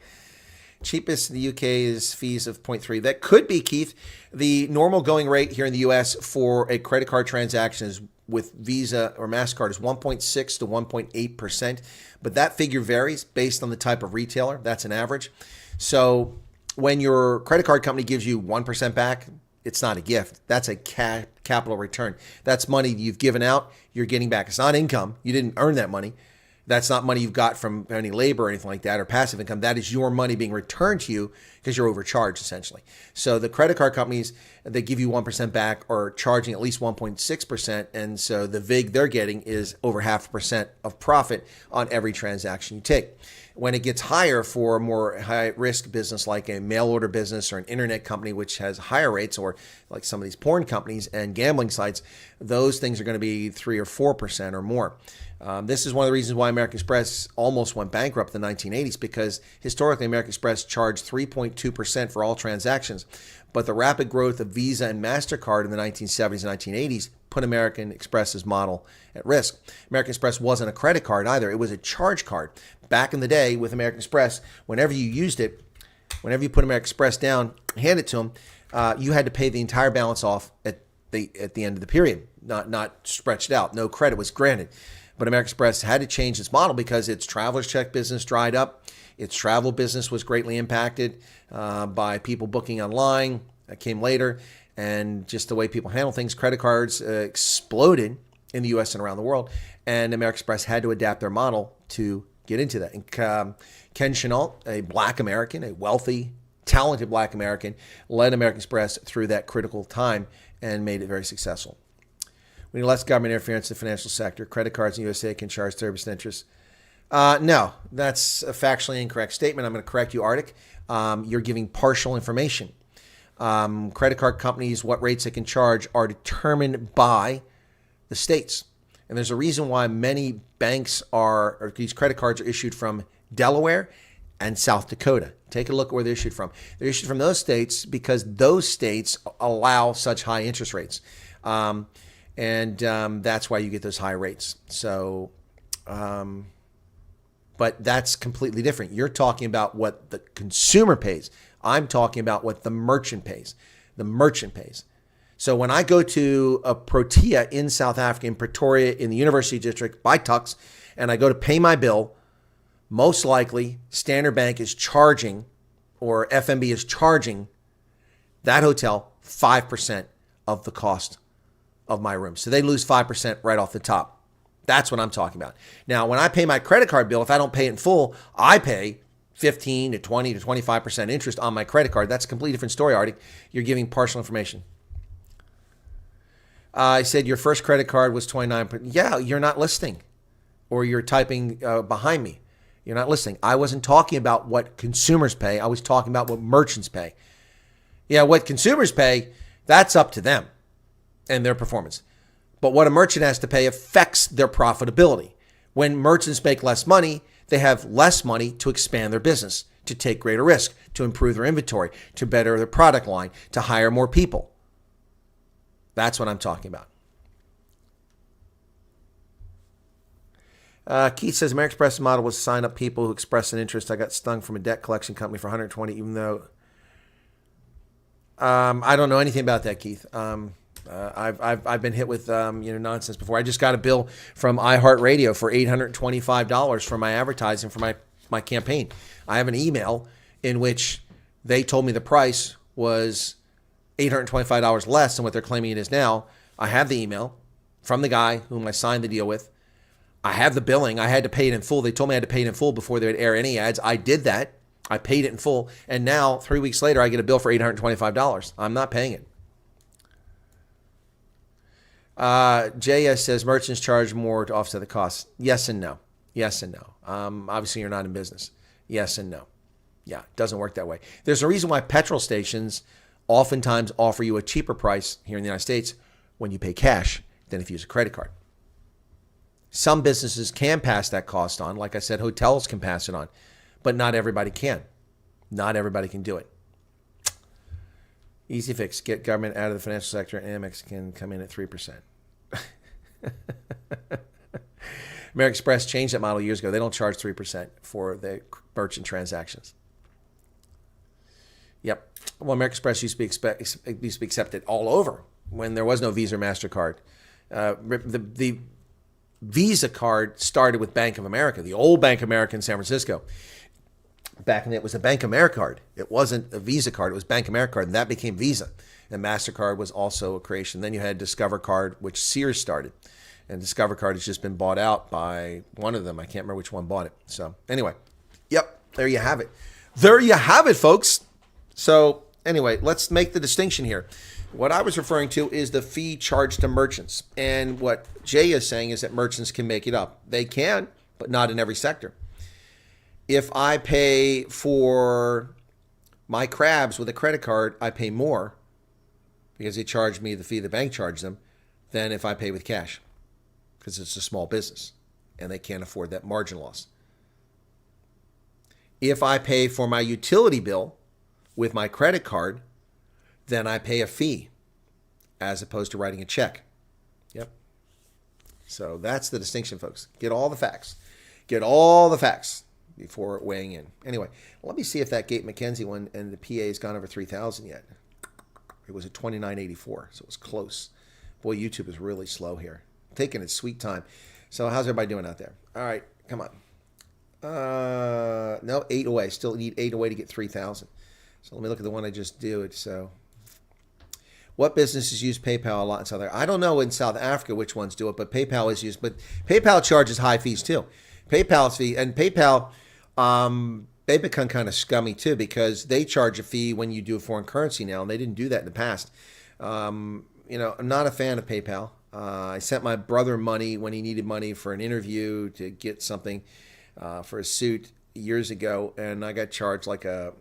Cheapest in the UK is fees of 0.3. That could be, Keith. The normal going rate here in the US for a credit card transaction is with Visa or MasterCard is 1.6 to 1.8%. But that figure varies based on the type of retailer. That's an average. So when your credit card company gives you 1% back, it's not a gift. That's a capital return. That's money you've given out, you're getting back. It's not income. You didn't earn that money. That's not money you've got from any labor or anything like that or passive income. That is your money being returned to you because you're overcharged, essentially. So the credit card companies, they give you 1% back or charging at least 1.6%. And so the VIG they're getting is over 0.5% of profit on every transaction you take. When it gets higher for a more high-risk business like a mail-order business or an internet company, which has higher rates, or like some of these porn companies and gambling sites, those things are going to be 3 or 4% or more. This is one of the reasons why American Express almost went bankrupt in the 1980s, because historically American Express charged 3.2% for all transactions. But the rapid growth of Visa and MasterCard in the 1970s and 1980s put American Express's model at risk. American Express wasn't a credit card either. It was a charge card. Back in the day with American Express, whenever you used it, whenever you put American Express down, hand it to them, you had to pay the entire balance off at the end of the period, not stretched out. No credit was granted. But American Express had to change its model because its traveler's check business dried up. Its travel business was greatly impacted by people booking online. That came later. And just the way people handle things, credit cards exploded in the U.S. and around the world. And American Express had to adapt their model to get into that. And Ken Chenault, a black American, a wealthy, talented black American, led American Express through that critical time and made it very successful. We need less government interference in the financial sector. Credit cards in the USA can charge 30% interest. No, that's a factually incorrect statement. I'm going to correct you, Arctic. You're giving partial information. Credit card companies, what rates they can charge are determined by the states. And there's a reason why many banks or these credit cards are issued from Delaware and South Dakota. Take a look at where they're issued from. They're issued from those states because those states allow such high interest rates. And that's why you get those high rates. So, but that's completely different. You're talking about what the consumer pays. I'm talking about what the merchant pays. The merchant pays. So when I go to a Protea in South Africa, in Pretoria, in the University District by Tux, and I go to pay my bill, most likely Standard Bank is charging, or FNB is charging that hotel 5% of the cost of my room. So they lose 5% right off the top. That's what I'm talking about. Now, when I pay my credit card bill, if I don't pay it in full, I pay 15 to 20 to 25% interest on my credit card. That's a completely different story, Artie. You're giving partial information. I said your first credit card was 29. Yeah, you're not listening, or you're typing behind me. You're not listening. I wasn't talking about what consumers pay. I was talking about what merchants pay. Yeah, what consumers pay, that's up to them and their performance. But what a merchant has to pay affects their profitability. When merchants make less money, they have less money to expand their business, to take greater risk, to improve their inventory, to better their product line, to hire more people. That's what I'm talking about. Keith says American Express model was to sign up people who express an interest. I got stung from a debt collection company for $120, even though I don't know anything about that, Keith. I've been hit with nonsense before. I just got a bill from iHeartRadio for $825 for my advertising for my campaign. I have an email in which they told me the price was $825 less than what they're claiming it is now. I have the email from the guy whom I signed the deal with. I have the billing. I had to pay it in full. They told me I had to pay it in full before they would air any ads. I did that. I paid it in full. And now, 3 weeks later, I get a bill for $825. I'm not paying it. JS says merchants charge more to offset the costs. Yes and no. Yes and no. Obviously, you're not in business. Yes and no. Yeah, it doesn't work that way. There's a reason why petrol stations oftentimes offer you a cheaper price here in the United States when you pay cash than if you use a credit card. Some businesses can pass that cost on. Like I said, hotels can pass it on, but not everybody can. Not everybody can do it. Easy fix. Get government out of the financial sector, and Amex can come in at 3%. American Express changed that model years ago. They don't charge 3% for the merchant transactions. Yep. Well, American Express used to be accepted all over when there was no Visa or MasterCard. The Visa card started with Bank of America, the old Bank of America in San Francisco. Back then, it was a Bank of America card. It wasn't a Visa card. It was Bank of America card, and that became Visa. And MasterCard was also a creation. Then you had Discover Card, which Sears started. And Discover Card has just been bought out by one of them. I can't remember which one bought it. So anyway, yep, there you have it. There you have it, folks. So anyway, let's make the distinction here. What I was referring to is the fee charged to merchants. And what Jay is saying is that merchants can make it up. They can, but not in every sector. If I pay for my crabs with a credit card, I pay more because they charge me the fee the bank charged them than if I pay with cash because it's a small business and they can't afford that margin loss. If I pay for my utility bill with my credit card, then I pay a fee as opposed to writing a check. Yep. So that's the distinction, folks. Get all the facts. Get all the facts before weighing in. Anyway, let me see if that Gate McKenzie one and the PA has gone over 3,000 yet. It was at 2984, so it was close. Boy, YouTube is really slow here. Taking its sweet time. So how's everybody doing out there? All right, come on. No, 8 away. Still need 8 away to get 3,000. So let me look at the one I just did. So What businesses use PayPal a lot in South Africa? I don't know in South Africa which ones do it, but PayPal is used. But PayPal charges high fees too. PayPal's fee and PayPal, they become kind of scummy too because they charge a fee when you do a foreign currency now, and they didn't do that in the past. I'm not a fan of PayPal. I sent my brother money when he needed money for an interview to get something for a suit years ago, and I got charged like a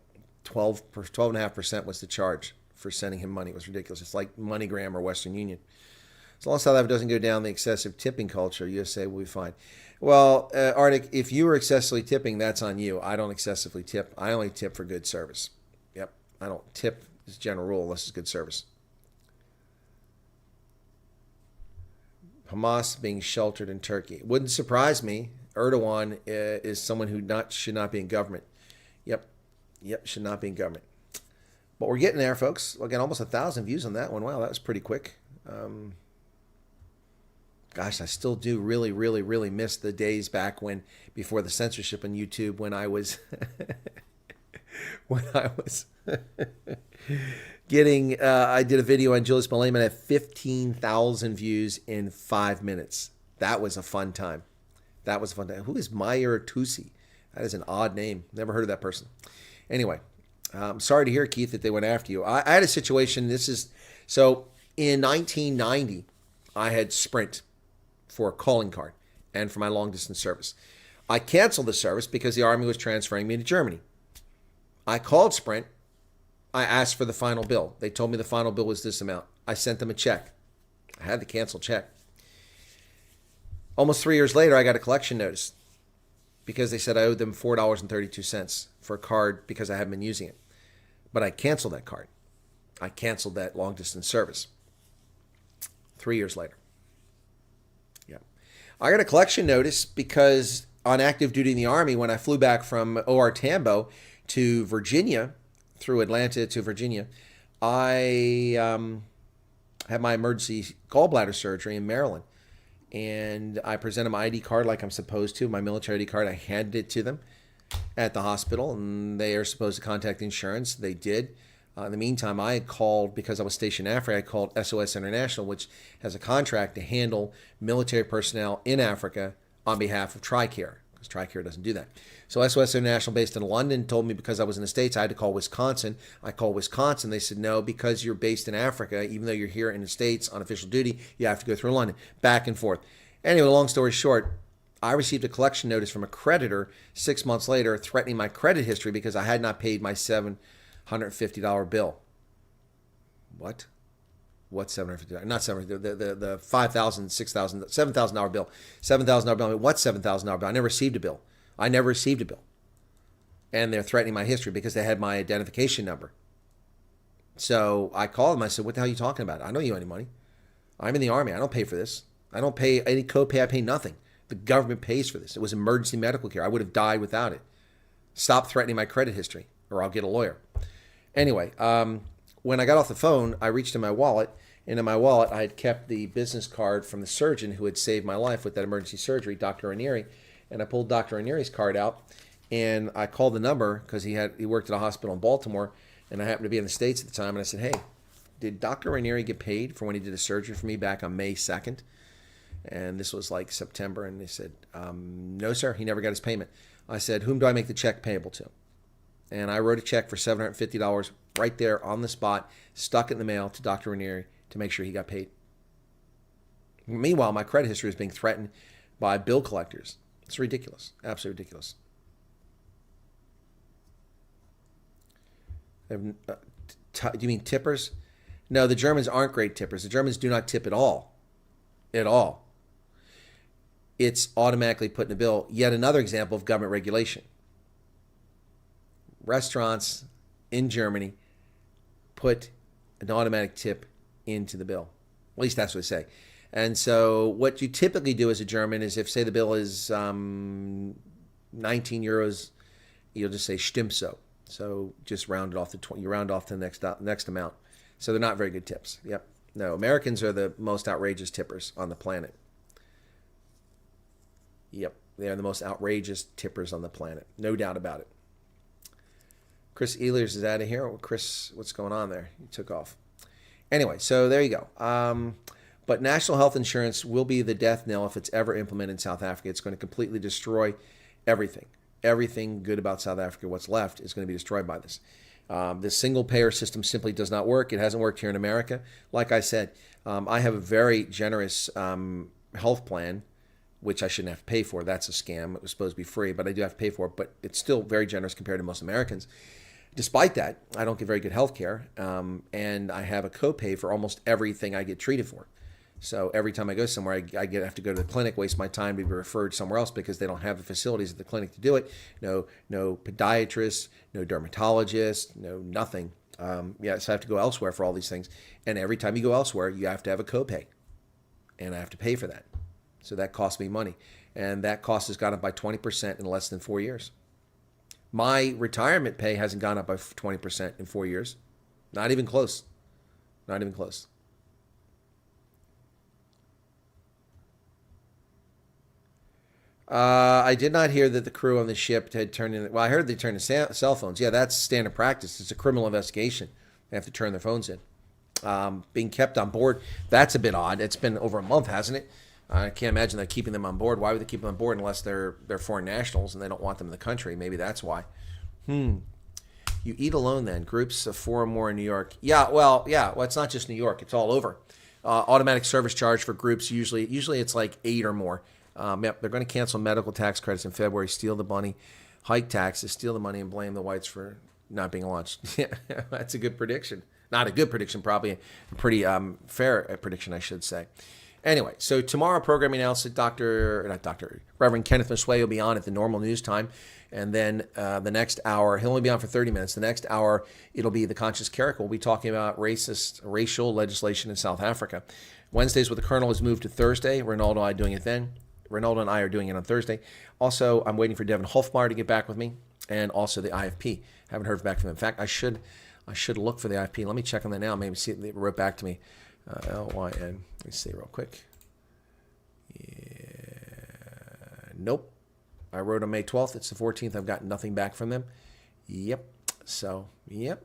12.5% was the charge for sending him money. It was ridiculous. It's like MoneyGram or Western Union. As long as South Africa doesn't go down the excessive tipping culture, USA will be fine. Well, Arctic, if you were excessively tipping, that's on you. I don't excessively tip. I only tip for good service. Yep. I don't tip as a general rule unless it's good service. Hamas being sheltered in Turkey. It wouldn't surprise me. Erdogan is someone who should not be in government. Yep, should not be in government. But we're getting there, folks. Again, almost 1,000 views on that one. Wow, that was pretty quick. Gosh, I still do really, really, really miss the days back when, before the censorship on YouTube, when I was, getting, I did a video on Julius Malema at 15,000 views in 5 minutes. That was a fun time. Who is Meyer Tusi? That is an odd name. Never heard of that person. Anyway, I'm sorry to hear, Keith, that they went after you. I had a situation. So in 1990, I had Sprint for a calling card and for my long distance service. I canceled the service because the Army was transferring me to Germany. I called Sprint. I asked for the final bill. They told me the final bill was this amount. I sent them a check. I had the canceled check. Almost 3 years later, I got a collection notice because they said I owed them $4.32 for a card because I haven't been using it. But I canceled that card. I canceled that long distance service. 3 years later. Yeah. I got a collection notice because on active duty in the Army, when I flew back from OR Tambo to Virginia, through Atlanta to Virginia, I had my emergency gallbladder surgery in Maryland. And I presented my ID card like I'm supposed to, my military ID card. I handed it to them at the hospital, and they are supposed to contact insurance. They did. In the meantime, I had called, because I was stationed in Africa, I called SOS International, which has a contract to handle military personnel in Africa on behalf of TRICARE, because TRICARE doesn't do that. So SOS International, based in London, told me because I was in the States, I had to call Wisconsin. I called Wisconsin. They said, no, because you're based in Africa, even though you're here in the States on official duty, you have to go through London, back and forth. Anyway, long story short, I received a collection notice from a creditor 6 months later threatening my credit history because I had not paid my $750 bill. What? What's $750? Not $750. The $5,000, $6,000, $7,000 bill. $7,000 bill. I mean, what's $7,000 bill? I never received a bill. And they're threatening my history because they had my identification number. So I called them. I said, what the hell are you talking about? I don't owe you any money. I'm in the Army. I don't pay for this. I don't pay any copay. I pay nothing. The government pays for this. It was emergency medical care. I would have died without it. Stop threatening my credit history or I'll get a lawyer. Anyway, when I got off the phone, I reached in my wallet. And in my wallet, I had kept the business card from the surgeon who had saved my life with that emergency surgery, Dr. Ranieri. And I pulled Dr. Ranieri's card out, and I called the number because he worked at a hospital in Baltimore, and I happened to be in the States at the time. And I said, hey, did Dr. Ranieri get paid for when he did a surgery for me back on May 2nd? And this was like September. And they said, no, sir, he never got his payment. I said, whom do I make the check payable to? And I wrote a check for $750 right there on the spot, stuck it in the mail to Dr. Ranieri to make sure he got paid. Meanwhile, my credit history is being threatened by bill collectors. It's ridiculous. Absolutely ridiculous. Do you mean tippers? No, the Germans aren't great tippers. The Germans do not tip at all. At all. It's automatically put in a bill. Yet another example of government regulation. Restaurants in Germany put an automatic tip into the bill. At least that's what they say. And so what you typically do as a German is if, say, the bill is 19 euros, you'll just say stimmt so. So just round it off to 20. You round off to the next amount. So they're not very good tips. Yep. No, Americans are the most outrageous tippers on the planet. Yep. They are the most outrageous tippers on the planet. No doubt about it. Chris Ehlers is out of here. Chris, what's going on there? He took off. Anyway, so there you go. But national health insurance will be the death knell if it's ever implemented in South Africa. It's going to completely destroy everything. Everything good about South Africa, what's left, is going to be destroyed by this. The single payer system simply does not work. It hasn't worked here in America. Like I said, I have a very generous health plan, which I shouldn't have to pay for. That's a scam. It was supposed to be free, but I do have to pay for it. But it's still very generous compared to most Americans. Despite that, I don't get very good health care, and I have a copay for almost everything I get treated for. So every time I go somewhere, I have to go to the clinic, waste my time to be referred somewhere else because they don't have the facilities at the clinic to do it. No podiatrist, no dermatologist, no nothing. So I have to go elsewhere for all these things. And every time you go elsewhere, you have to have a copay, and I have to pay for that. So that costs me money, and that cost has gone up by 20% in less than 4 years. My retirement pay hasn't gone up by 20% in 4 years. Not even close. Not even close. I did not hear that the crew on the ship had turned in. Well, I heard they turned in cell phones. Yeah, that's standard practice. It's a criminal investigation. They have to turn their phones in. Being kept on board, that's a bit odd. It's been over a month, hasn't it? I can't imagine they're keeping them on board. Why would they keep them on board unless they're foreign nationals and they don't want them in the country? Maybe that's why. You eat alone then. Groups of 4 or more in New York. Well, it's not just New York. It's all over. Automatic service charge for groups. Usually it's like 8 or more. They're going to cancel medical tax credits in February, steal the money, hike taxes, steal the money, and blame the whites for not being launched. Yeah, that's a good prediction. Not a good prediction, probably a pretty fair prediction, I should say. Anyway, so tomorrow programming announced that Reverend Kenneth Mosway will be on at the normal news time. And then the next hour, he'll only be on for 30 minutes. The next hour, it'll be the Conscious Carrick. We'll be talking about racial legislation in South Africa. Wednesdays with the Colonel is moved to Thursday. Ronaldo and I are doing it then. Ronaldo and I are doing it on Thursday. Also, I'm waiting for Devin Hofmar to get back with me, and also the IFP. Haven't heard back from them. In fact, I should look for the IFP. Let me check on that now. Maybe see if they wrote back to me. LYN. Let me see real quick. Yeah. Nope. I wrote on May 12th. It's the 14th. I've got nothing back from them. Yep. So, yep.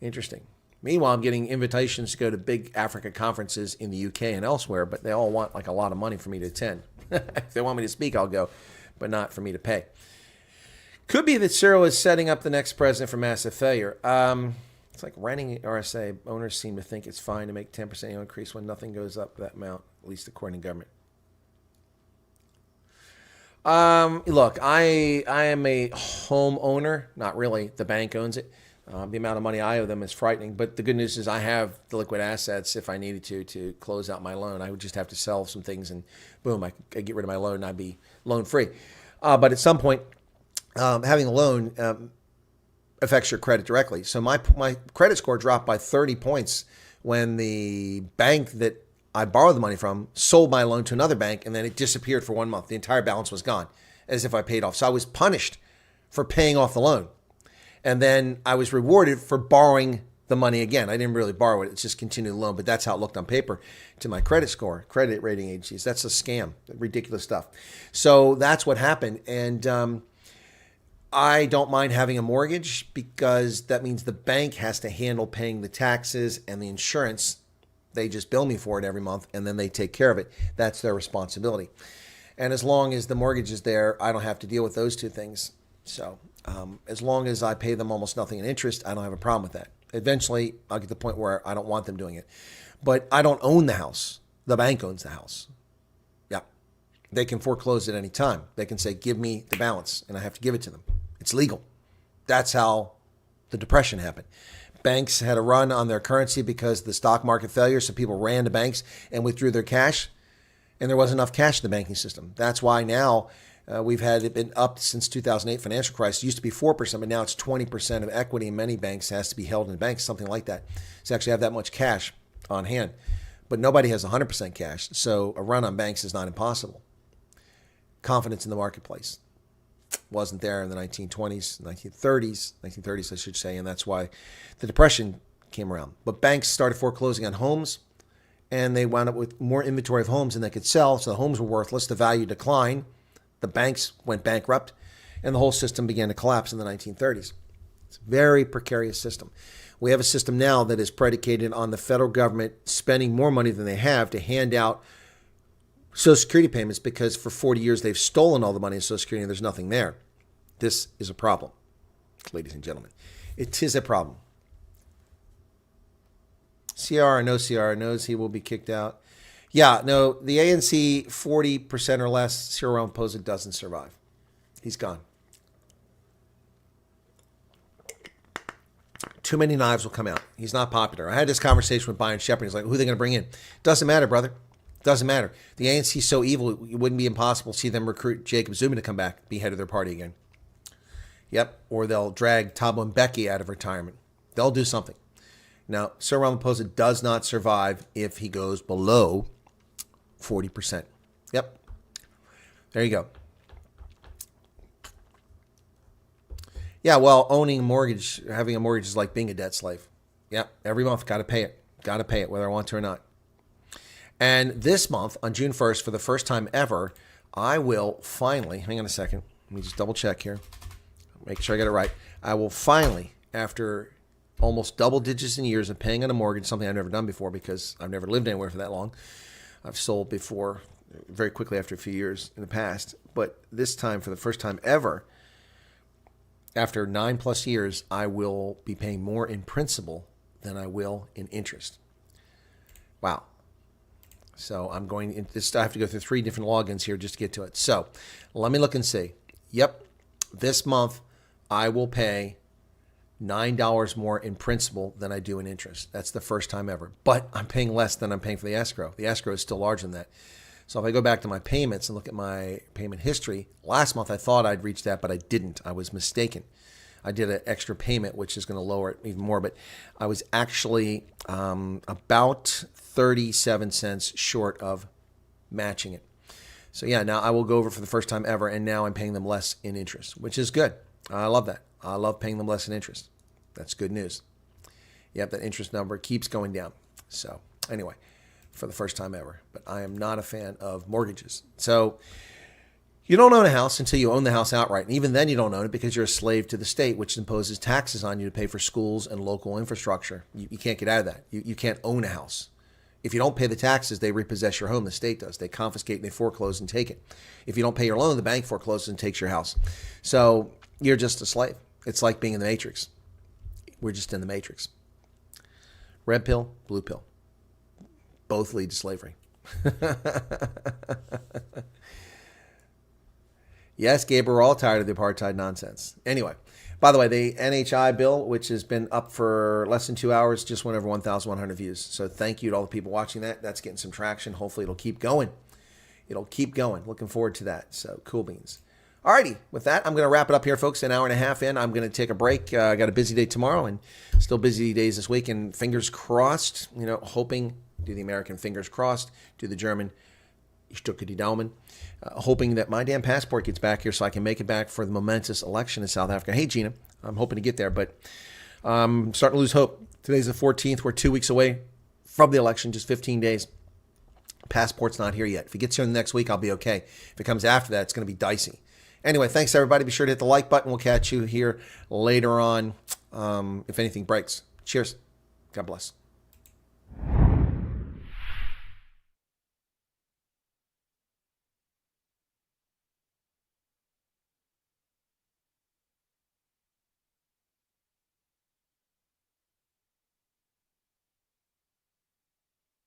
Interesting. Meanwhile, I'm getting invitations to go to big Africa conferences in the UK and elsewhere, but they all want like a lot of money for me to attend. If they want me to speak, I'll go, but not for me to pay. Could be that Cyril is setting up the next president for massive failure. It's like renting RSA. Owners seem to think it's fine to make 10% annual increase when nothing goes up that amount, at least according to government. Look, I am a home owner. Not really. The bank owns it. The amount of money I owe them is frightening. But the good news is I have the liquid assets if I needed to close out my loan. I would just have to sell some things and boom, I could get rid of my loan and I'd be loan free. But at some point, having a loan affects your credit directly. So my credit score dropped by 30 points when the bank that I borrowed the money from sold my loan to another bank, and then it disappeared for 1 month. The entire balance was gone, as if I paid off. So I was punished for paying off the loan. And then I was rewarded for borrowing the money again. I didn't really borrow it. It's just continued loan, but that's how it looked on paper to my credit score, credit rating agencies. That's a scam, ridiculous stuff. So that's what happened. And I don't mind having a mortgage because that means the bank has to handle paying the taxes and the insurance. They just bill me for it every month, and then they take care of it. That's their responsibility. And as long as the mortgage is there, I don't have to deal with those two things. So as long as I pay them almost nothing in interest, I don't have a problem with that. Eventually, I'll get to the point where I don't want them doing it. But I don't own the house. The bank owns the house. Yeah. They can foreclose at any time. They can say, give me the balance, and I have to give it to them. It's legal. That's how the Depression happened. Banks had a run on their currency because of the stock market failure, so people ran to banks and withdrew their cash, and there wasn't enough cash in the banking system. That's why now we've had it been up since 2008 financial crisis. It used to be 4%, but now it's 20% of equity in many banks has to be held in banks, something like that. To actually have that much cash on hand. But nobody has 100% cash, so a run on banks is not impossible. Confidence in the marketplace wasn't there in the 1920s, 1930s, I should say, and that's why the Depression came around. But banks started foreclosing on homes, and they wound up with more inventory of homes than they could sell, so the homes were worthless, the value declined, the banks went bankrupt, and the whole system began to collapse in the 1930s. It's a very precarious system. We have a system now that is predicated on the federal government spending more money than they have to hand out Social Security payments because for 40 years they've stolen all the money in Social Security and there's nothing there. This is a problem, ladies and gentlemen. It is a problem. CR or no CR knows he will be kicked out. Yeah, no, the ANC 40% or less, Cyril Ramaphosa doesn't survive. He's gone. Too many knives will come out. He's not popular. I had this conversation with Brian Shepard. He's like, who are they going to bring in? Doesn't matter, brother. Doesn't matter. The ANC is so evil, it wouldn't be impossible to see them recruit Jacob Zuma to come back, be head of their party again. Yep. Or they'll drag Thabo Mbeki out of retirement. They'll do something. Now, Cyril Ramaphosa does not survive if he goes below 40%. Yep. There you go. Yeah, well, owning a mortgage, having a mortgage is like being a debt slave. Yep. Every month, got to pay it. Got to pay it, whether I want to or not. And this month, on June 1st, for the first time ever, I will finally, hang on a second, let me just double check here, make sure I get it right. I will finally, after almost double digits in years of paying on a mortgage, something I've never done before because I've never lived anywhere for that long. I've sold before very quickly after a few years in the past. But this time, for the first time ever, after 9+ years, I will be paying more in principal than I will in interest. Wow. So I'm going, I have to go through 3 different logins here just to get to it. So let me look and see. Yep. This month, I will pay $9 more in principal than I do in interest. That's the first time ever. But I'm paying less than I'm paying for the escrow. The escrow is still larger than that. So if I go back to my payments and look at my payment history, last month I thought I'd reach that, but I didn't. I was mistaken. I did an extra payment, which is going to lower it even more, but I was actually about 37 cents short of matching it. So yeah, now I will go over for the first time ever, and now I'm paying them less in interest, which is good. I love that. I love paying them less in interest. That's good news. Yep, that interest number keeps going down. So anyway, for the first time ever. But I am not a fan of mortgages. So you don't own a house until you own the house outright. And even then you don't own it because you're a slave to the state, which imposes taxes on you to pay for schools and local infrastructure. You can't get out of that. You can't own a house. If you don't pay the taxes, they repossess your home. The state does. They confiscate and they foreclose and take it. If you don't pay your loan, the bank forecloses and takes your house. So you're just a slave. It's like being in the Matrix. We're just in the Matrix. Red pill, blue pill. Both lead to slavery. Yes, Gabe, we're all tired of the apartheid nonsense. Anyway, by the way, the NHI bill, which has been up for less than 2 hours, just went over 1,100 views. So thank you to all the people watching that. That's getting some traction. Hopefully it'll keep going. It'll keep going. Looking forward to that. So cool beans. Alrighty, with that, I'm going to wrap it up here, folks. An hour and a half in. I'm going to take a break. I got a busy day tomorrow and still busy days this week. And fingers crossed, hoping, do the American fingers crossed, do the German, ich drücke die Daumen, hoping that my damn passport gets back here so I can make it back for the momentous election in South Africa. Hey, Gina, I'm hoping to get there, but I'm starting to lose hope. Today's the 14th. We're 2 weeks away from the election, just 15 days. Passport's not here yet. If it gets here in the next week, I'll be okay. If it comes after that, it's going to be dicey. Anyway, thanks, everybody. Be sure to hit the like button. We'll catch you here later on if anything breaks. Cheers. God bless.